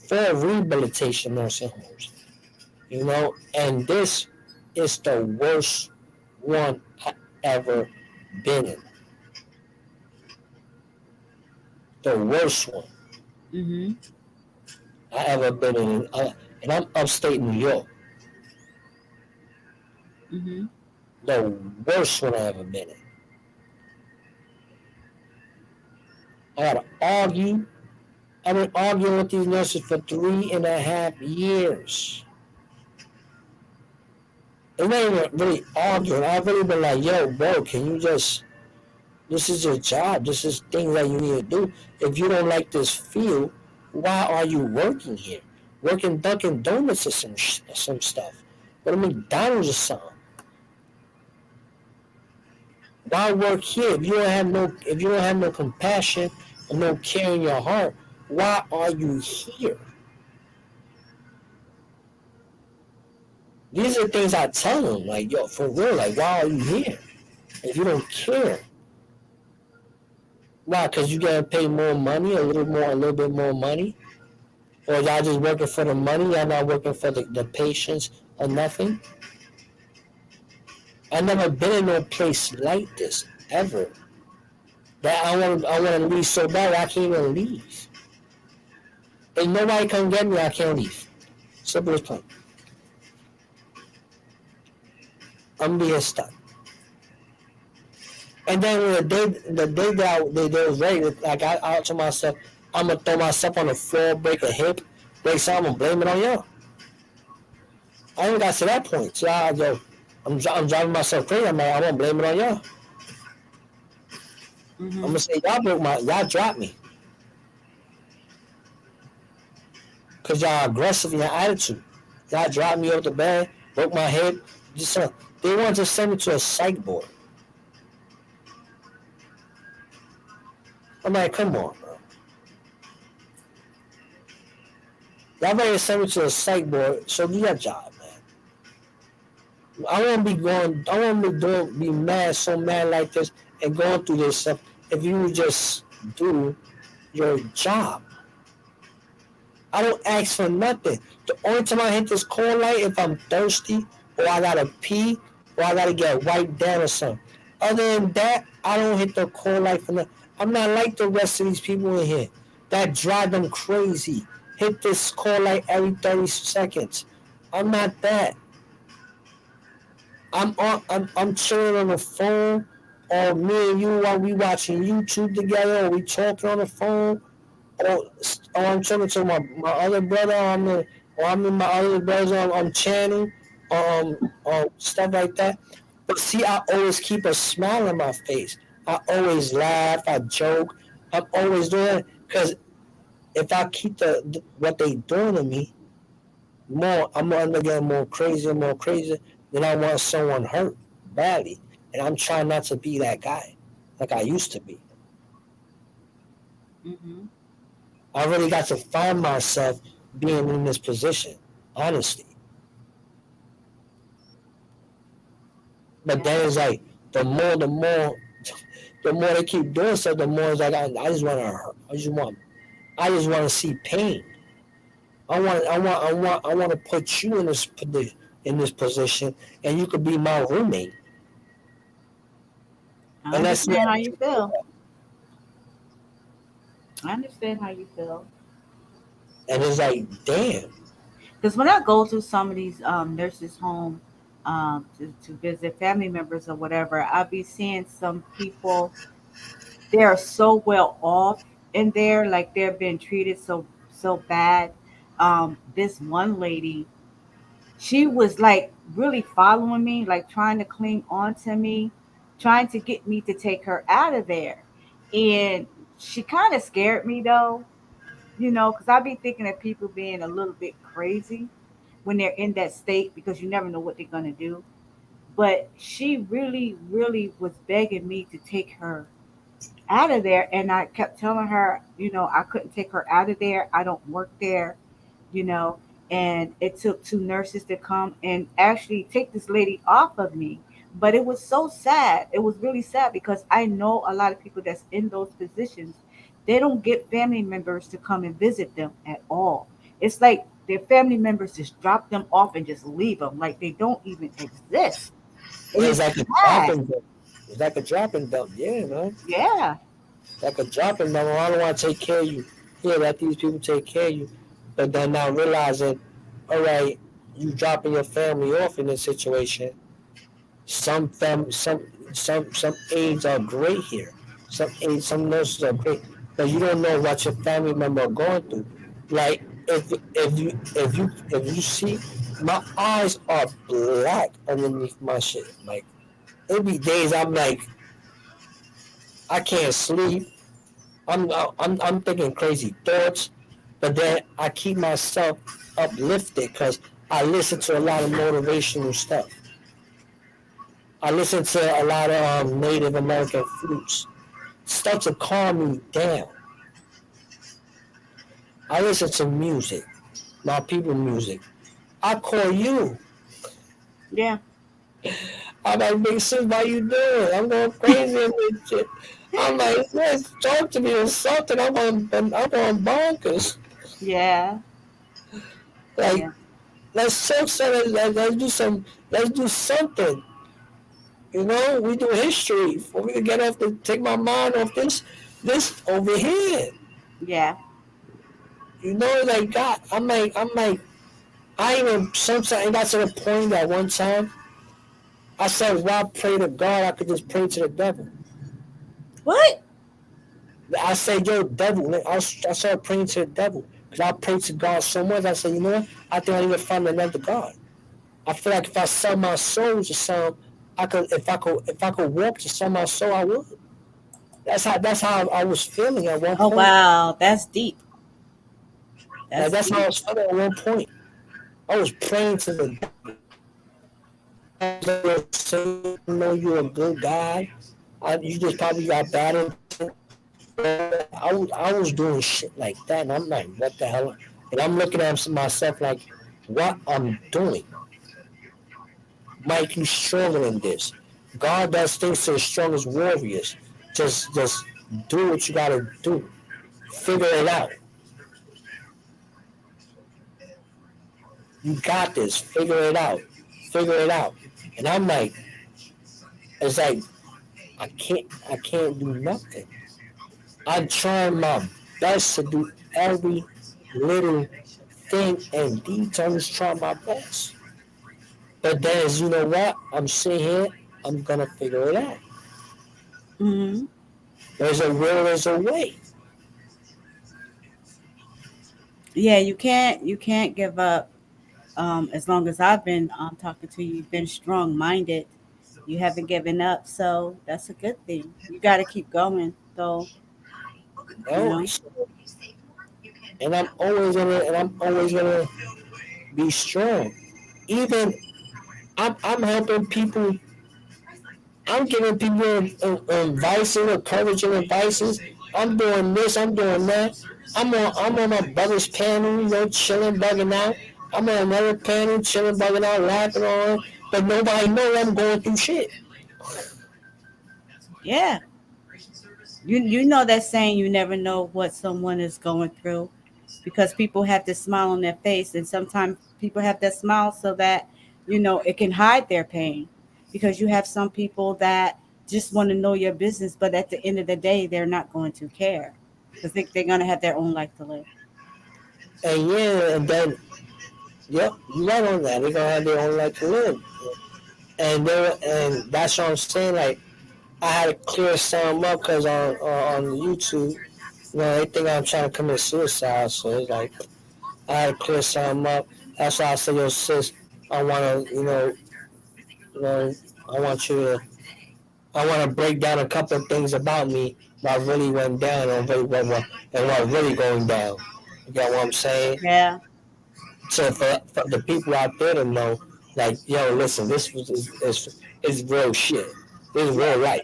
4 rehabilitation nursing homes. You know, and this is the worst one I ever been in. The worst one Mm-hmm. I ever been in. And I'm upstate New York. Mm-hmm. The worst one I ever been in. I gotta argue. I've been arguing with these nurses for 3.5 years. It's not even really arguing. I've really been like, yo, bro, can you just, this is your job. This is things that you need to do. If you don't like this field, why are you working here? Working Dunkin' Donuts or some stuff. Or McDonald's or something. Why work here if you don't have no compassion and no care in your heart? Why are you here? These are things I tell them, like, yo, for real, like, why are you here? If you don't care. Why? Because you gotta pay more money, a little bit more money? Or y'all just working for the money, y'all not working for the patients or nothing? I never been in no place like this, ever. That I wanna leave so bad I can't even leave. And nobody come get me, I can't leave. Simple as plain. I'm being stuck. And then the day that they was ready, like I told myself, I'm gonna throw myself on the floor, break a hip, break something, I'm gonna blame it on y'all. I ain't got to that point. So I'm driving myself crazy. I'm like, I'm gonna blame it on y'all. I'm Mm-hmm. gonna say y'all dropped me. Cause y'all aggressive in your attitude. Y'all dropped me off the bed, broke my hip. Just they wanted to send me to a psych board. I'm like, come on, bro. Y'all ready to send me to a psych board? So do your job, man. I won't be going. I won't be mad, so mad like this, and going through this stuff. If you would just do your job. I don't ask for nothing. The only time I hit this call light if I'm thirsty or I gotta pee or I gotta get wiped down or something. Other than that, I don't hit the call light for nothing. I'm not like the rest of these people in here that drive them crazy. Hit this call light every 30 seconds. I'm not that. I'm chilling on the phone, or me and you while we watching YouTube together, or we talking on the phone, or, or I'm talking to my other brother, or I'm in my other brother's channel, or stuff like that. But see, I always keep a smile on my face. I always laugh, I joke. I'm always doing it because if I keep what they doing to me, I'm gonna get more crazy and more crazy. Then I want someone hurt badly, and I'm trying not to be that guy like I used to be. Mm-hmm. I really got to find myself being in this position, honestly. But Yeah. then it's like the more they keep doing stuff, the more it's like I just want to hurt. I just want to see pain. I want to put you in this position, and you could be my roommate. I And that's understand how you not. feel. I understand how you feel. And it's like, damn. Because when I go to some of these nurses' home to visit family members or whatever, I'll be seeing some people. They are so well off in there, like they're being treated so bad. This one lady, she was like really following me, like trying to cling on to me, trying to get me to take her out of there. And she kind of scared me though, because I be thinking of people being a little bit crazy when they're in that state because you never know what they're going to do. But she really, really was begging me to take her out of there. And I kept telling her, I couldn't take her out of there. I don't work there, you know. And it took two nurses to come and actually take this lady off of me. But it was so sad. It was really sad because I know a lot of people that's in those positions. They don't get family members to come and visit them at all. It's like their family members just drop them off and just leave them, like they don't even exist. And It's it's like a sad. dropping dump. It's like a dropping dump. Yeah, man. Yeah, Like a dropping dump. I don't want to take care of you. Yeah, let these people take care of you. But then now realizing, all right, you dropping your family off in this situation. Some aides are great here. Some nurses are great, but you don't know what your family member are going through. Like if you see, my eyes are black underneath my shit. Like it be days I'm like I can't sleep. I'm thinking crazy thoughts, but then I keep myself uplifted because I listen to a lot of motivational stuff. I listen to a lot of Native American flutes, stuff to calm me down. I listen to music, my people music. I call you. yeah. I'm like, big sis, how you doing? I'm going crazy and this shit. I'm like, let's talk to me or something. I'm going bonkers. Yeah, Like, yeah, let's talk something. Let's do something. We do history. For we can get off take my mind off this over here. yeah. Like God, I'm like, I even sometimes I got to the point that one time I said, why pray to God? I could just pray to the devil. What? I said, yo, devil. I started praying to the devil because I prayed to God so much. I said, you know what? I think I need to find another God. I feel like if I sell my soul to some, I could, if I could walk to sell my soul, I would. That's how I was feeling at one Oh point. wow, that's deep. Like That's that's how I deep. was feeling at one point. I was praying to the devil. I was like, "Say, I know you're a good guy. You just probably got bad intent." I was doing shit like that, and I'm like, what the hell? And I'm looking at myself like, what I'm doing. Mike, you stronger than this. God does things to the strongest warriors. Just do what you gotta do. Figure it out. You got this. Figure it out. Figure it out. And I'm like, it's like I can't do nothing. I'm trying my best to do every little thing and detail. I'm just trying my best. But then, you know what? I'm sitting here. I'm gonna figure it out. Hmm. There's a will. There's a way. Yeah, you can't give up. As long as I've been talking to you, you've been strong minded. You haven't given up, so that's a good thing. You got to keep going, though. You Oh, know. and I'm always gonna be strong. Even I'm helping people. I'm giving people advice and encouraging advices. I'm doing this. I'm doing that. I'm on my brother's panel, chilling, bugging out. I'm on another panel, chilling, bugging out, laughing on. But nobody knows I'm going through shit. Yeah, you know that saying, you never know what someone is going through, because people have this smile on their face, and sometimes people have that smile so that it can hide their pain, because you have some people that just want to know your business, but at the end of the day they're not going to care because they're going to have their own life to live. And yeah, and then yep, you right on that. They're gonna have their own life to live. And that's what I'm saying. Like I had to clear some up because on YouTube, they think I'm trying to commit suicide. So it's like I had to clear some up. That's why I said, yo, sis, I wanna, you know, I want you to, I want to break down a couple of things about me that really went down and what really going down. You get what I'm saying? Yeah, So for the people out there to know, like, yo, listen, is real shit. This is real life.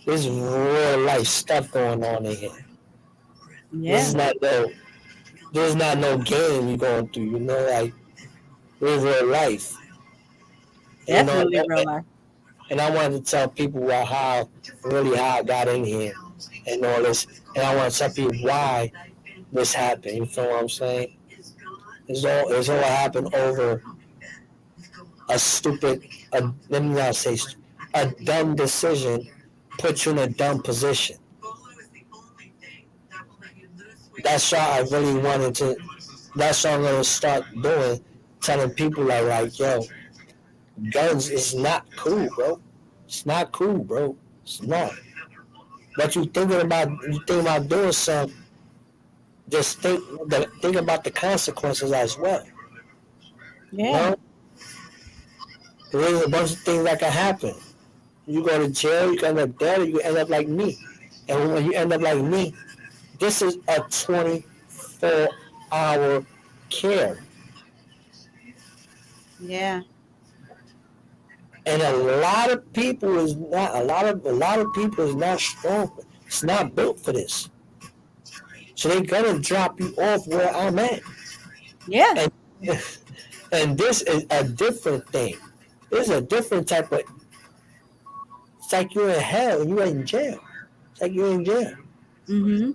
This is real life stuff going on in here. This yeah, is not no, this is not no game you going through. Like this is real life. And, definitely real life. and I wanted to tell people how I got in here and all this, and I want to tell people why this happened. You feel what I'm saying? It's all happened over a stupid, let me not say, a dumb decision put you in a dumb position. That's why I really wanted to. That's what I'm gonna start doing, telling people like yo, guns is not cool, bro. It's not cool, bro. It's not. But you think about doing something, just think about the consequences as well. You Yeah, know, there's a bunch of things that can happen. You go to jail, you can end up dead, or you end up like me. And when you end up like me, this is a 24-hour care. yeah, And a lot of people is not strong. It's not built for this. So they're gonna drop you off where I'm at. yeah. And and this is a different thing. This is a different type of. It's like you're in hell and you're in jail. It's like you're in jail. Mm-hmm.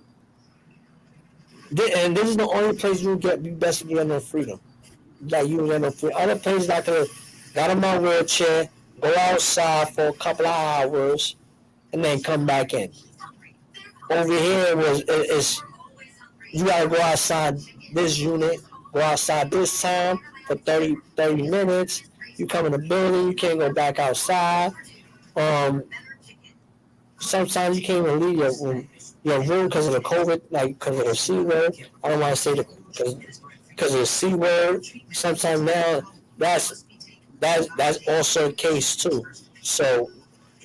And this is the only place you best get no freedom. Like you get no freedom. Other places I could have got in my wheelchair, go outside for a couple of hours, and then come back in. Over here is you gotta go outside this unit, go outside this time for 30 minutes. You come in the building, you can't go back outside. Um, Sometimes you can't even leave your room because of the COVID, like because of the C word. I don't want to say because of the C word. Sometimes now that's also a case too. So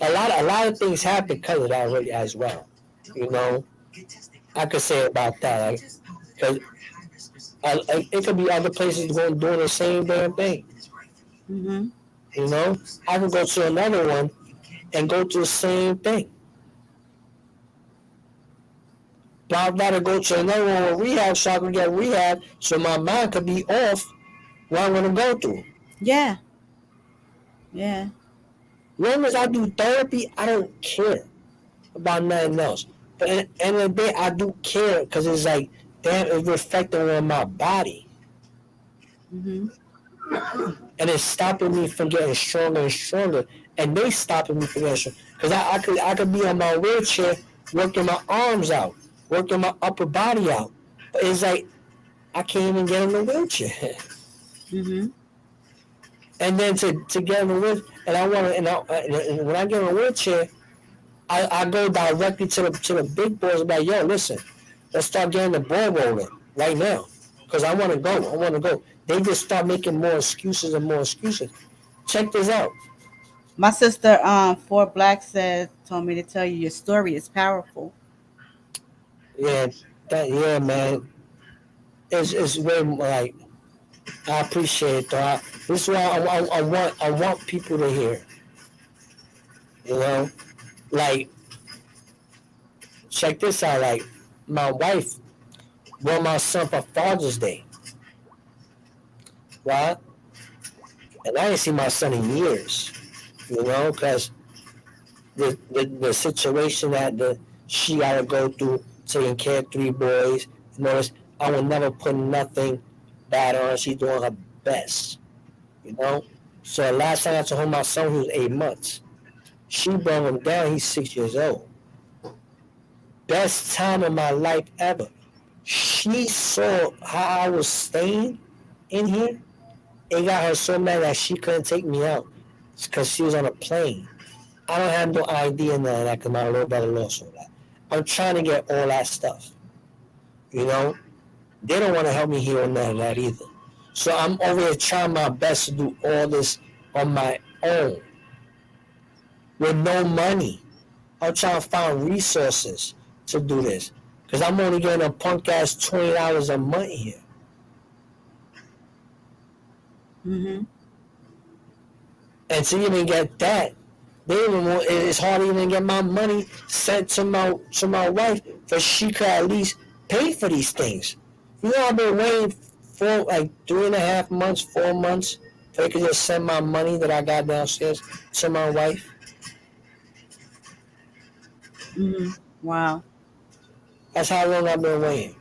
a lot of things happen because of that really as well. You know, I could say about that, like, cause It could be other places doing the same damn thing. Mm-hmm. You know, I can go to another one and go to the same thing. But I'd rather go to another one with rehab so I can get rehab so my mind could be off what I'm going to go through. Yeah. Yeah. As long as I do therapy, I don't care about nothing else. But at the end of the day, I do care because it's like, damn, it's reflecting on my body. Mm-hmm. And it's stopping me from getting stronger and stronger. And they stopping me from getting stronger. Because I could be on my wheelchair working my arms out, working my upper body out. But it's like, I can't even get in the wheelchair. Mm-hmm. And then to get in the wheelchair, and I want to, and when I get in a wheelchair, I go directly to the big boys and be like, yo, listen, let's start getting the ball rolling right now. Because I want to go. I want to go. They just start making more excuses and more excuses. Check this out. My sister, Four Black said, told me to tell you your story is powerful. Yeah, yeah, man. It's way more like I appreciate it though. This is why I want people to hear. You know, like check this out. Like my wife brought my son for Father's Day, right? And I didn't see my son in years. You know, because the situation that she got to go through, taking care of three boys. You know, I will never put nothing bad on her. She's doing her best. You know. So last time I took home my son, he was 8 months. She brought him down. He's 6 years old. Best time of my life ever. She saw how I was staying in here. It got her so mad that she couldn't take me out because she was on a plane. I don't have no idea none of that because my little brother lost all that. I'm trying to get all that stuff. You know, they don't want to help me heal none of that either. So I'm over here trying my best to do all this on my own with no money. I'm trying to find resources to do this because I'm only getting a punk ass $20 a month here. Mm-hmm. And to even get that, it's hard to even get my money sent to my wife, so she could at least pay for these things. You know, I've been waiting for like 3.5 months, 4 months, so they could just send my money that I got downstairs to my wife. Mm-hmm. Wow. That's how long I've been waiting.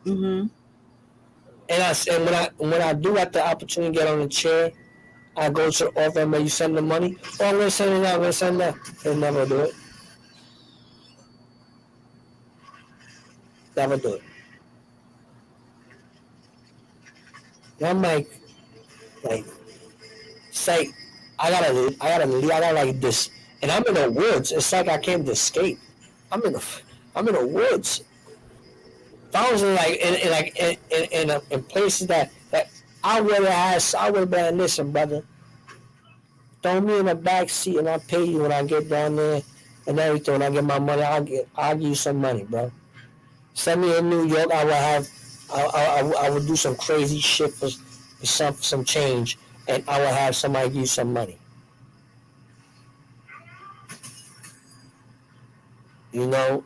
Mm-hmm. And when I do have the opportunity to get on the chair, I go to the office and you send the money. Oh, I'm gonna send it out. I'm gonna send that. They never do it. Never do it. And I'm like, say, I gotta leave. I gotta like this, and I'm in the woods. It's like I can't escape. I'm in the woods. If I was in like in places that I would have been, listen, brother, throw me in the back seat and I'll pay you when I get down there and everything. When I get my money, I'll give you some money, bro. Send me in New York. I will do some crazy shit for some change, and I will have somebody give you some money. You know,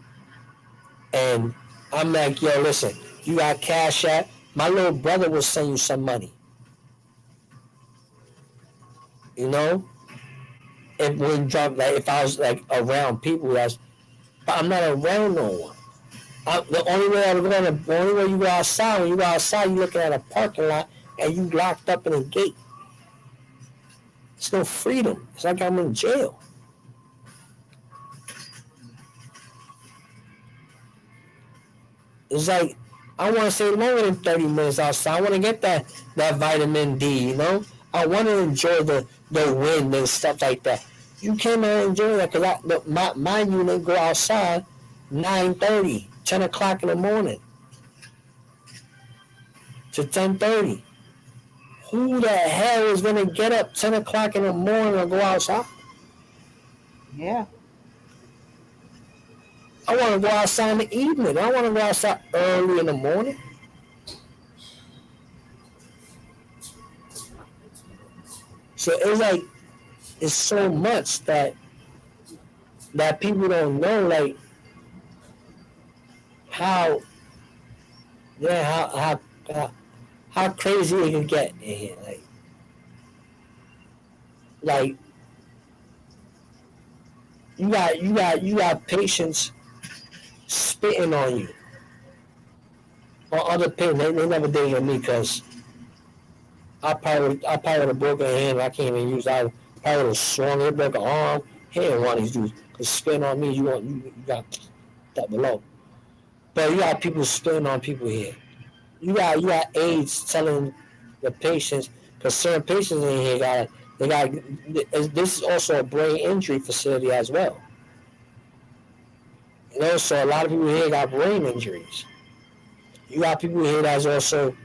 and I'm like, yo, listen, you got cash app. My little brother will send you some money. You know, it would drop like if I was like around people. But I'm not around no one. The only way the only way you go outside, when you go outside, you looking at a parking lot and you locked up in a gate. It's no freedom. It's like I'm in jail. It's like I want to stay longer than 30 minutes outside. I want to get that vitamin D. You know, I want to enjoy the wind and stuff like that. You cannot enjoy that because my unit go outside 9:30, 10 o'clock in the morning to 10:30. Who the hell is gonna get up 10 o'clock in the morning and go outside? Yeah. I want to go outside in the evening. I want to go outside early in the morning. So it's like it's so much that people don't know, like how yeah how crazy it can get in here. Like you got patients spitting on you or other patients. They never did it on me because I probably would have broken a hand. I can't even use that. Probably would have swung it, broke an arm. He didn't want these dudes because spitting on me. You got that below. But you got people spitting on people here. You got aides telling the patients because certain patients in here got this is also a brain injury facility as well. So a lot of people here got brain injuries. You got people here that's also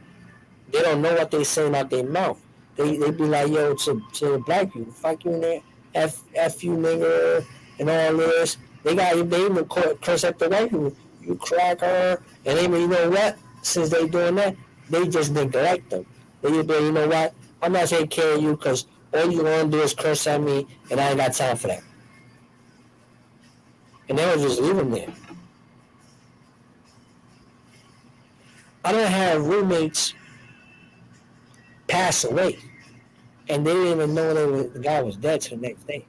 they don't know what they saying out their mouth. They be like, yo, to black people, fuck you in there, f you nigga, and all this. They even curse at the white people. You crack her, and they you know what? Since they doing that, they just neglect them. They be, you know what? I'm not taking care of you because all you gonna do is curse at me, and I ain't got time for that. And they will just leave them there. I don't have roommates pass away, and they didn't even know the guy was dead till the next day.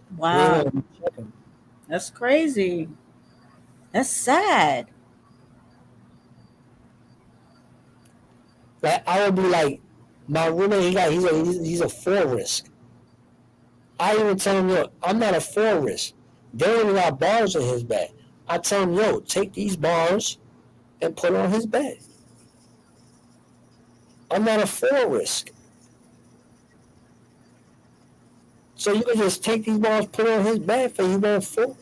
They didn't Wow, even check him. that's crazy. That's sad. Like I would be like, my roommate, he's a 4 risk. I even tell him, yo, I'm not a 4 risk. They only got bars in his bed. I tell him, yo, take these bars and put it on his bed. I'm not a 4 risk. So you can just take these bars, put it on his bed, for he won't fall.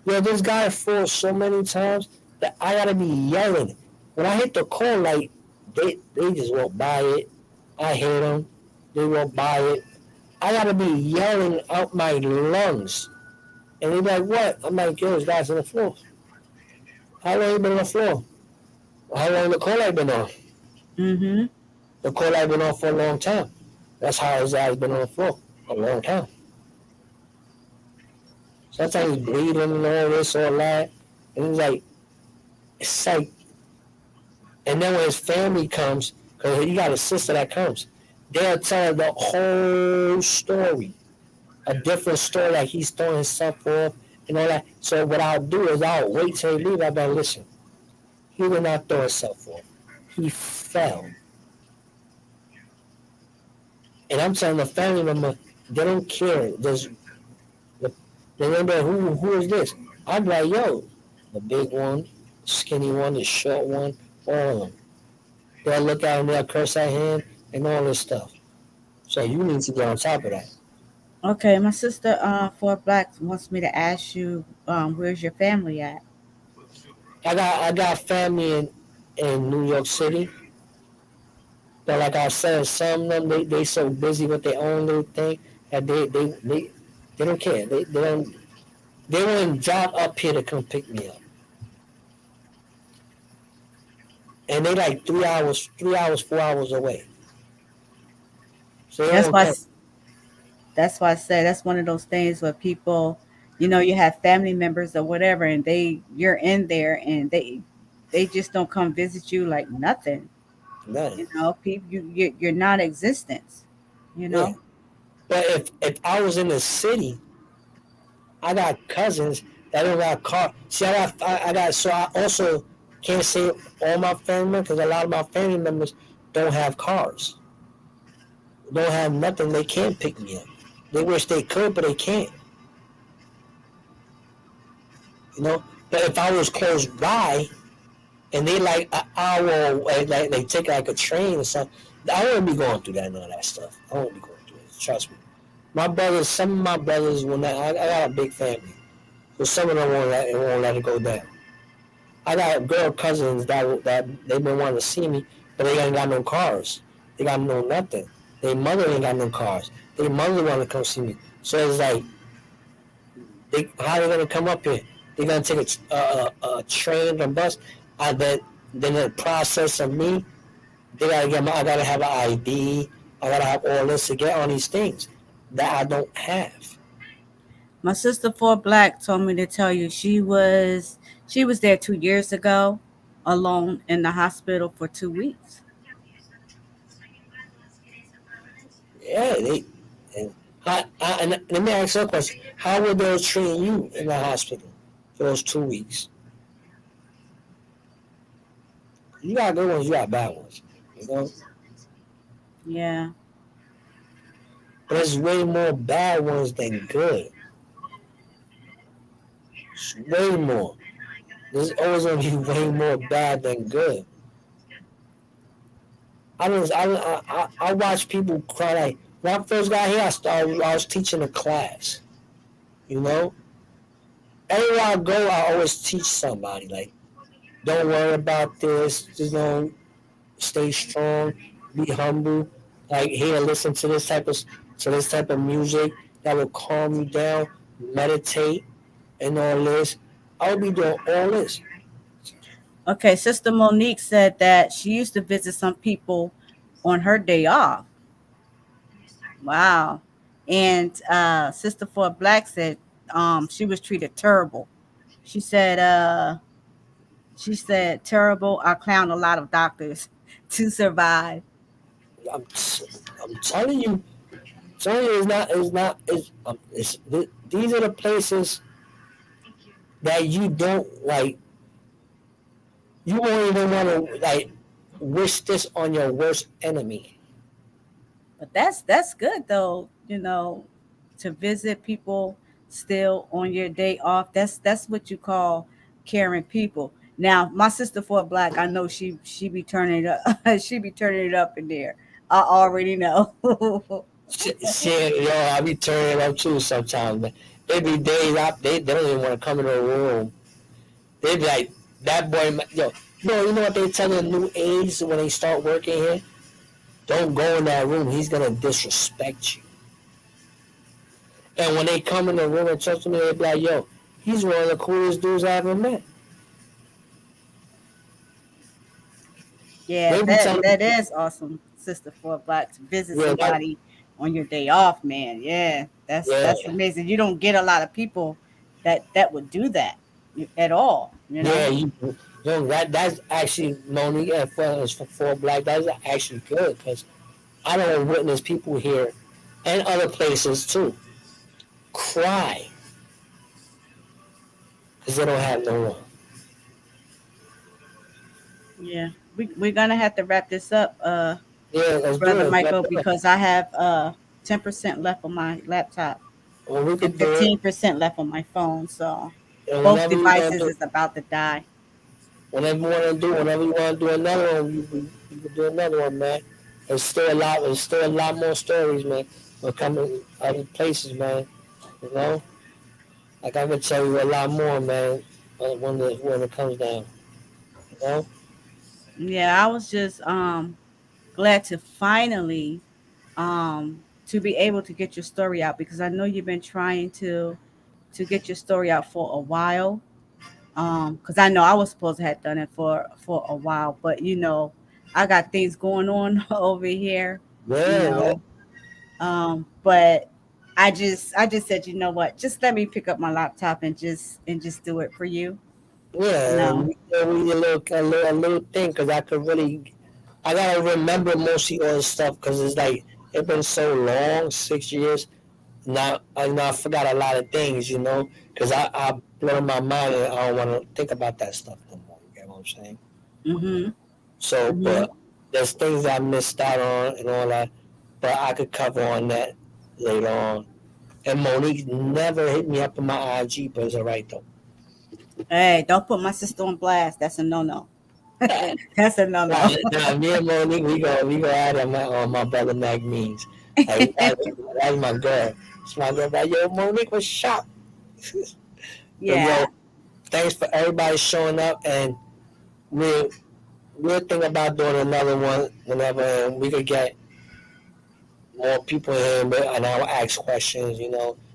Yo, this guy falls so many times that I gotta be yelling. When I hit the call, like they just won't buy it. I hit them. They won't buy it. I gotta be yelling out my lungs. And they be like, what? I'm like, yo, this guy's on the floor. How long you been on the floor? How long the call light been on? Mm-hmm. The call light been on for a long time. That's how his eyes been on the floor. A long time. Sometimes he's bleeding and all this, all that. And it's like, and then when his family comes, because he got a sister that comes, they'll tell the whole story. A different story, like he's throwing himself off and all that. So what I'll do is I'll wait till he leaves. I'll be like, listen, he did not throw himself off. He fell. And I'm telling the family member, they don't care. They remember who is this? I'm like, yo, the big one, the skinny one, the short one, all of them. They'll look at him, they'll curse at him, and all this stuff. So you need to get on top of that. Okay, my sister, for Black, wants me to ask you, where's your family at? I got family in New York City, but like I said, some of them they so busy with their own little thing that they don't care. They wouldn't drive up here to come pick me up, and they like 3 hours, 4 hours away. So they That's don't why. care. That's why I say that's one of those things where people, you have family members or whatever, and you're in there, and they just don't come visit you like nothing. Nothing. People, you're non-existence. You Yeah, know. but if I was in the city, I got cousins that don't got car. See, I got. So I also can't say all my family members because a lot of my family members don't have cars, don't have nothing. They can't pick me up. They wish they could, but they can't. You know. But if I was close by and they like an hour away, like they take like a train or something, I wouldn't be going through that and all that stuff. I wouldn't be going through it. Trust me. My brothers, some of my brothers will not. I got a big family, so some of them won't let it go down. I got girl cousins that they've been wanting to see me, but they ain't got no cars. They got no nothing. Their mother ain't got no cars. Their mother want to come see me. So it's like, how they gonna come up here? They gonna take a train or bus. I bet then the process of me, I gotta have an ID. I gotta have all this to get on these things that I don't have. My sister for Black told me to tell you she was there 2 years ago, alone in the hospital for 2 weeks. Yeah, they. And, and let me ask you a question: how were they treating you in the hospital for those 2 weeks? You got good ones, you got bad ones. You know, Yeah. but there's way more bad ones than good. It's way more. There's always gonna be way more bad than good. I watch people cry. Like when I first got here, I was teaching a class. You know, everywhere I go, I always teach somebody. Like, don't worry about this. Just stay strong, be humble. Like here, listen to this type of music that will calm you down. Meditate and all this. I'll be doing all this. Okay, Sister Monique said that she used to visit some people on her day off. Wow. And Sister for Black said she was treated terrible. She said terrible. I clown a lot of doctors to survive. I'm, I'm telling you, these are the places that you don't like. You won't even want to like wish this on your worst enemy. But that's good though, to visit people still on your day off. That's what you call caring people. Now, my sister for Black, I know she be turning it up. She be turning it up in there. I already know. Shit, yo, I be turning it up too sometimes. Man. There be days they don't even want to come into the room. They be like, that boy, yo, you know what they tell the new aides when they start working here? Don't go in that room. He's gonna disrespect you. And when they come in the room and talk to me, they be like, yo, he's one of the coolest dudes I ever met. Yeah, They be that telling that me, is awesome, sister for Black, to visit yeah, somebody on your day off, man. Yeah, that's yeah, that's amazing. You don't get a lot of people that would do that at all. yeah. That's actually Monique and for Black. That's actually good because I don't witness people here and other places too cry because they don't have no one. Yeah, we're gonna have to wrap this up, Yeah, let's do brother it. Michael, because I have 10% left on my laptop Well, we and could do it, 15% left on my phone. So and both whenever you want devices to do, is about to die. whenever you want to do another one, you can do another one, man. There's still a lot more stories, man. We're coming other places, man. You know, like I can tell you a lot more, man. When it comes down, you know. Yeah, I was just glad to finally to be able to get your story out, because I know you've been trying to get your story out for a while. Because I know I was supposed to have done it for a while, but I got things going on over here, you Yeah, yeah, know. But I just said, you know what, just let me pick up my laptop and just do it for you. yeah. No. We need a little thing because I gotta remember mostly all this stuff because it's like it's been so long, 6 years. Now I forgot a lot of things, because I blow my mind and I don't want to think about that stuff no more. You get what I'm saying? Mhm. So, Mhm. but there's things I missed out on and all that, but I could cover on that later on. And Monique never hit me up in my IG, but it's alright though. Hey, don't put my sister on blast. That's a no no. That's a no no. Me and Monique, we go out on my brother Mag means. Like that's my girl. It's my girl. Like, yo, Monique was shocked. But yo, Yeah. thanks for everybody showing up, and we'll we'll think about doing another one whenever we could get more people in, and I'll ask questions.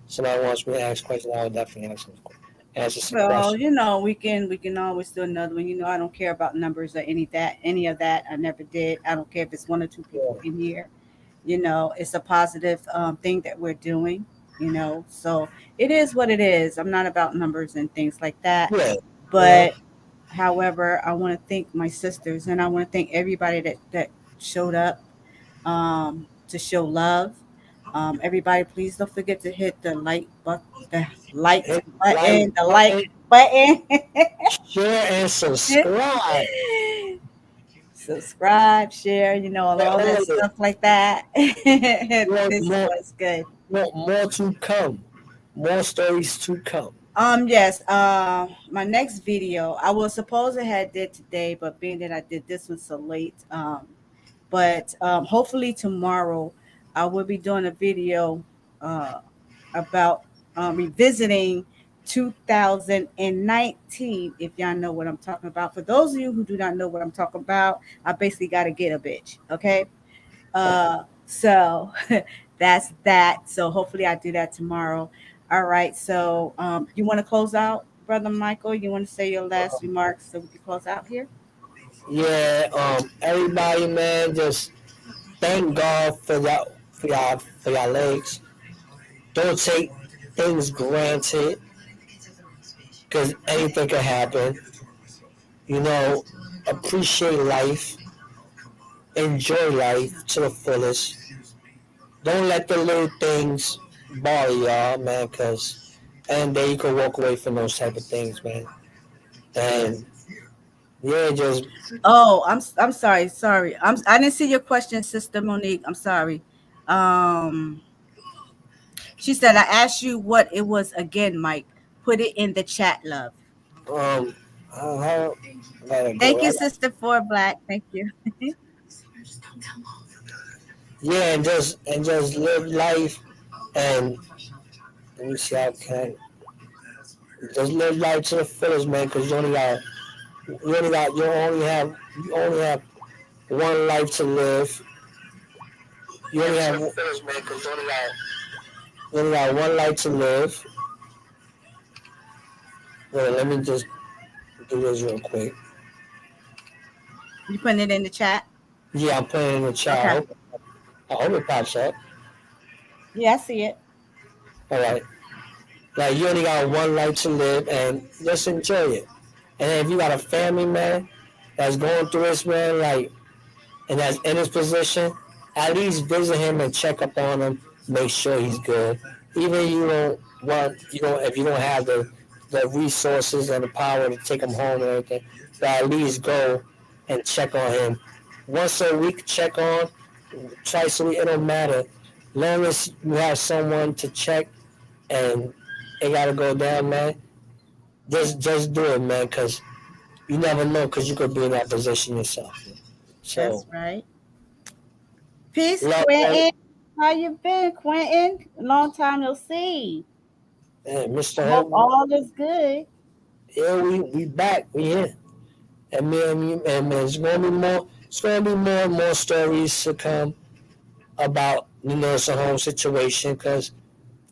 Somebody wants me to ask questions, I will definitely answer some Well, questions. we can always do another one. I don't care about numbers or any of that. I never did. I don't care if it's one or two Yeah, people in here. It's a positive thing that we're doing. So it is what it is. I'm not about numbers and things like that, Yeah, you know, but however, I want to thank my sisters, and I want to thank everybody that showed up to show love. Everybody, please don't forget to hit the liked hit like button, the like button, button. share and subscribe. Subscribe, share, and And all all that of it. stuff like that. More, This more, was good. more to come. More stories to come. Yes. My next video, I was supposed to have did today, but being that I did this one so late, but hopefully tomorrow I will be doing a video uh, about revisiting 2019. If y'all know what I'm talking about. For those of you who do not know what I'm talking about, I basically got to get a bitch. Okay. So that's that. So hopefully I do that tomorrow. All right. So you want to close out, brother Michael? You want to say your last remarks so we can close out here? Yeah, everybody, man, just thank God for y'all legs. Don't take things granted, because anything can happen. You know, appreciate life, enjoy life to the fullest. Don't let the little things bother y'all, man, because and then you can walk away from those type of things, man. And yeah, just Oh, I'm sorry, sorry. I didn't see your question, Sister Monique. I'm sorry. Um, she said I asked you what it was again, Mike. Put it in the chat, love. um, I gotta Thank go. you, Sister For Black. Thank you. Yeah, and just live life and let me see how can just live life to the fullest, man. Because you only have one life to live. You only have one life to live. Wait, let me just do this real quick. You putting it in the chat? Yeah, I'm putting it in the chat. Okay. I hope it pops up. Yeah, I see it. All right. Like you only got one life to live, and just enjoy it. And if you got a family, man, that's going through this, man, like, and that's in his position, at least visit him and check up on him, make sure he's good. Even if you don't have the resources and the power to take him home and everything, but at least go and check on him. Once a week, check on, twice a week, it don't matter. Long as you have someone to check and it gotta go down, man. Just do it, man, because you never know, because you could be in that position yourself. So, That's right. Peace, love, Quentin. How you been, Quentin? Long time no see. and Mr. I hope Hope, all is good. yeah, we back, we here. And me and you, and man, it's gonna be more and more stories to come about the nursing home situation. Because,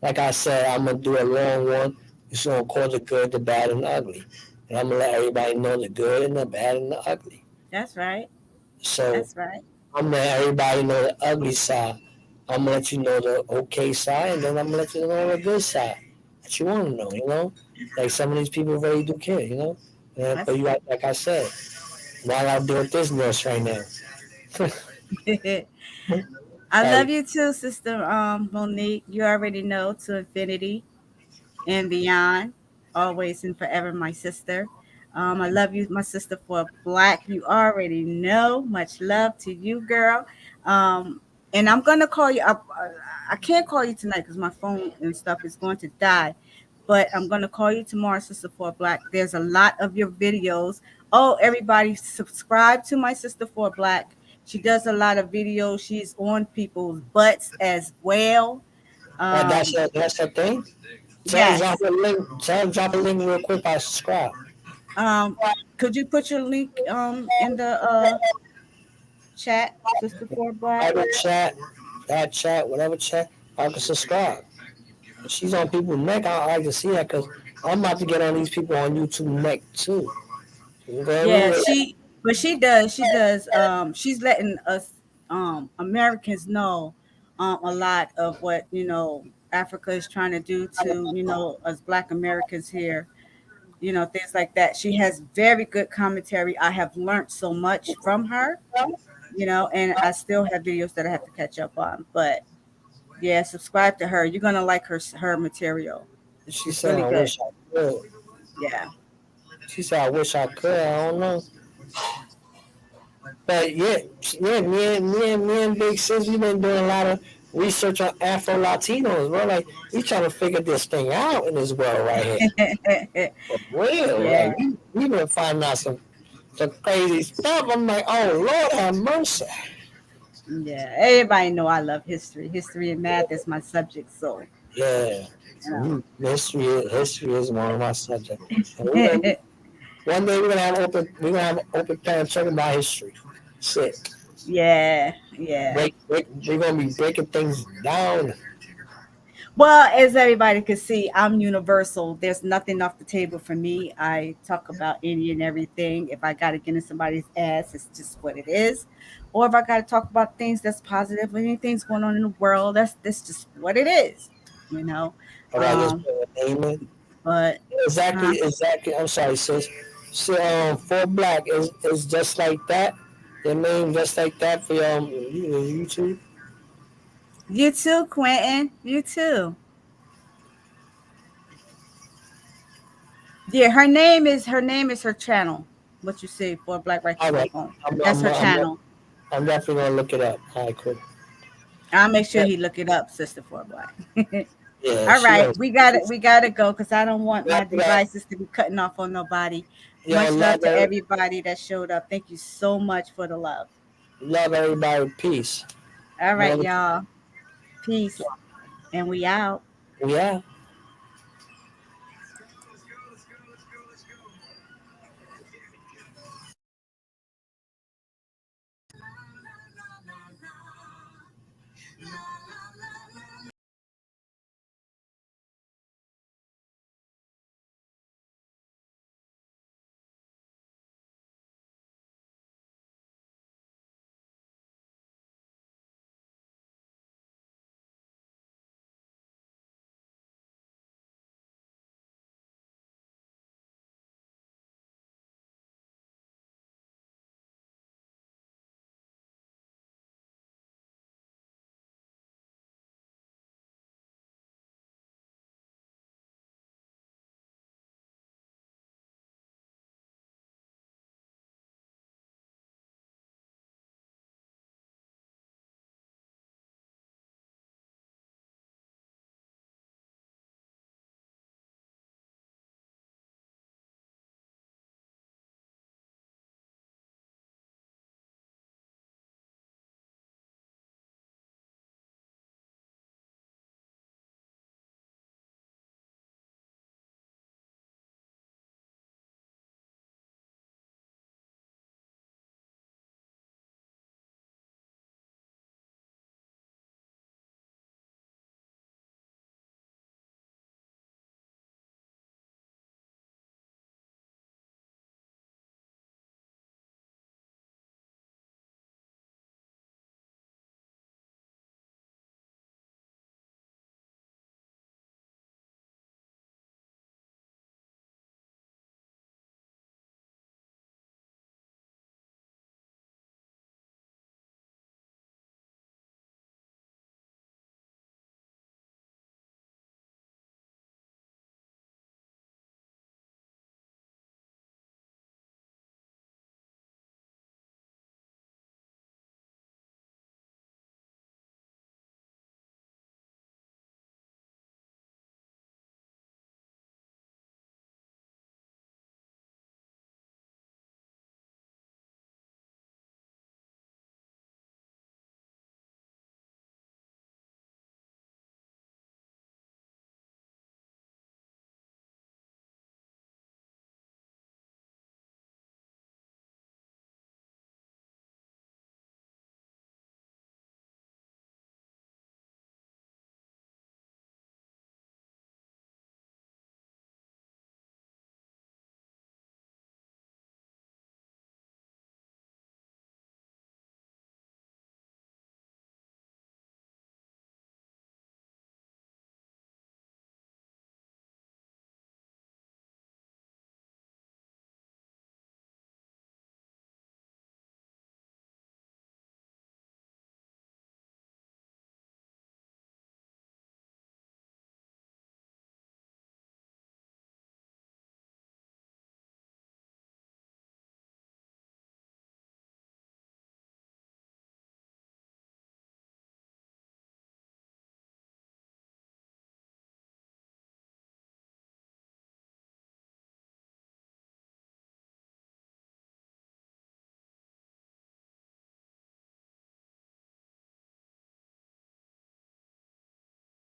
like I said, I'm gonna do a long one. It's gonna call the good, the bad, and the ugly, and I'm gonna let everybody know the good and the bad and the ugly. That's right. So That's right. I'm gonna let everybody know the ugly side. I'm gonna let you know the okay side, and then I'm gonna let you know the good side that you want to know. Like some of these people really do care. But That's you like I said, while I'm doing this nurse right now. I love Like, you too, Sister Monique. You already know, to infinity and beyond, always and forever, my sister. I love you, my sister For Black. You already know. Much love to you, girl. Um, and I'm gonna call you up. I can't call you tonight because my phone and stuff is going to die. But I'm gonna call you tomorrow, Sister For Black. There's a lot of your videos. Oh, everybody, subscribe to my Sister For Black. She does a lot of videos. She's on people's butts as well. that's Um, a thing. Tell her drop yes. a link. Tell her drop a link real quick. I subscribe. Um, could you put your link in the chat, Sister For Black? Private chat, that chat, whatever chat. I can subscribe. If she's on people's neck, I like to see that because I'm about to get on these people on YouTube neck too. You know what I Yeah, mean? she does. She's letting us Americans know. a lot of what Africa is trying to do to us Black Americans here, things like that. She has very good commentary. I have learned so much from her, and I still have videos that I have to catch up on. But yeah, subscribe to her. You're gonna like her material. She It's said, really "I good. wish I could." Yeah. She said, "I wish I could." I don't know, but yeah, yeah. Me and Big Sis, we been doing a lot of research on Afro Latinos. We're like, we trying to figure this thing out in this world right here. For real, Yeah. like we been finding out some crazy stuff. I'm like, oh Lord have mercy. Yeah. Everybody know I love history. History and math is my subject, so Yeah, you know. history is one of my subjects. And we're gonna one day we're gonna have an open plan talking about history. Shit. Yeah, yeah. We're gonna be breaking things down. Well, as everybody can see, I'm universal. There's nothing off the table for me. I talk about any and everything. If I got to get in somebody's ass, it's just what it is. Or if I got to talk about things that's positive, anything's going on in the world, that's just what it is. You know. All right, just Um, put a name in. but huh? Exactly. I'm sorry, sis. So, for black is just like that. Your name just like that for your YouTube. You too, Quentin. You too. Yeah, her name is her channel. What you see for Black All Righteous right. Reform. I'm That's I'm her I'm, channel. I'm definitely gonna look it up. All right, cool. I'll make sure Yeah, he look it up, Sister For Black. yeah. All She right, don't. we gotta go because I don't want my After that, devices to be cutting off on nobody. yo, Much love to everybody that showed up. Thank you so much for the love. love everybody. Peace. All right, Love. y'all. Peace. And we out. Yeah.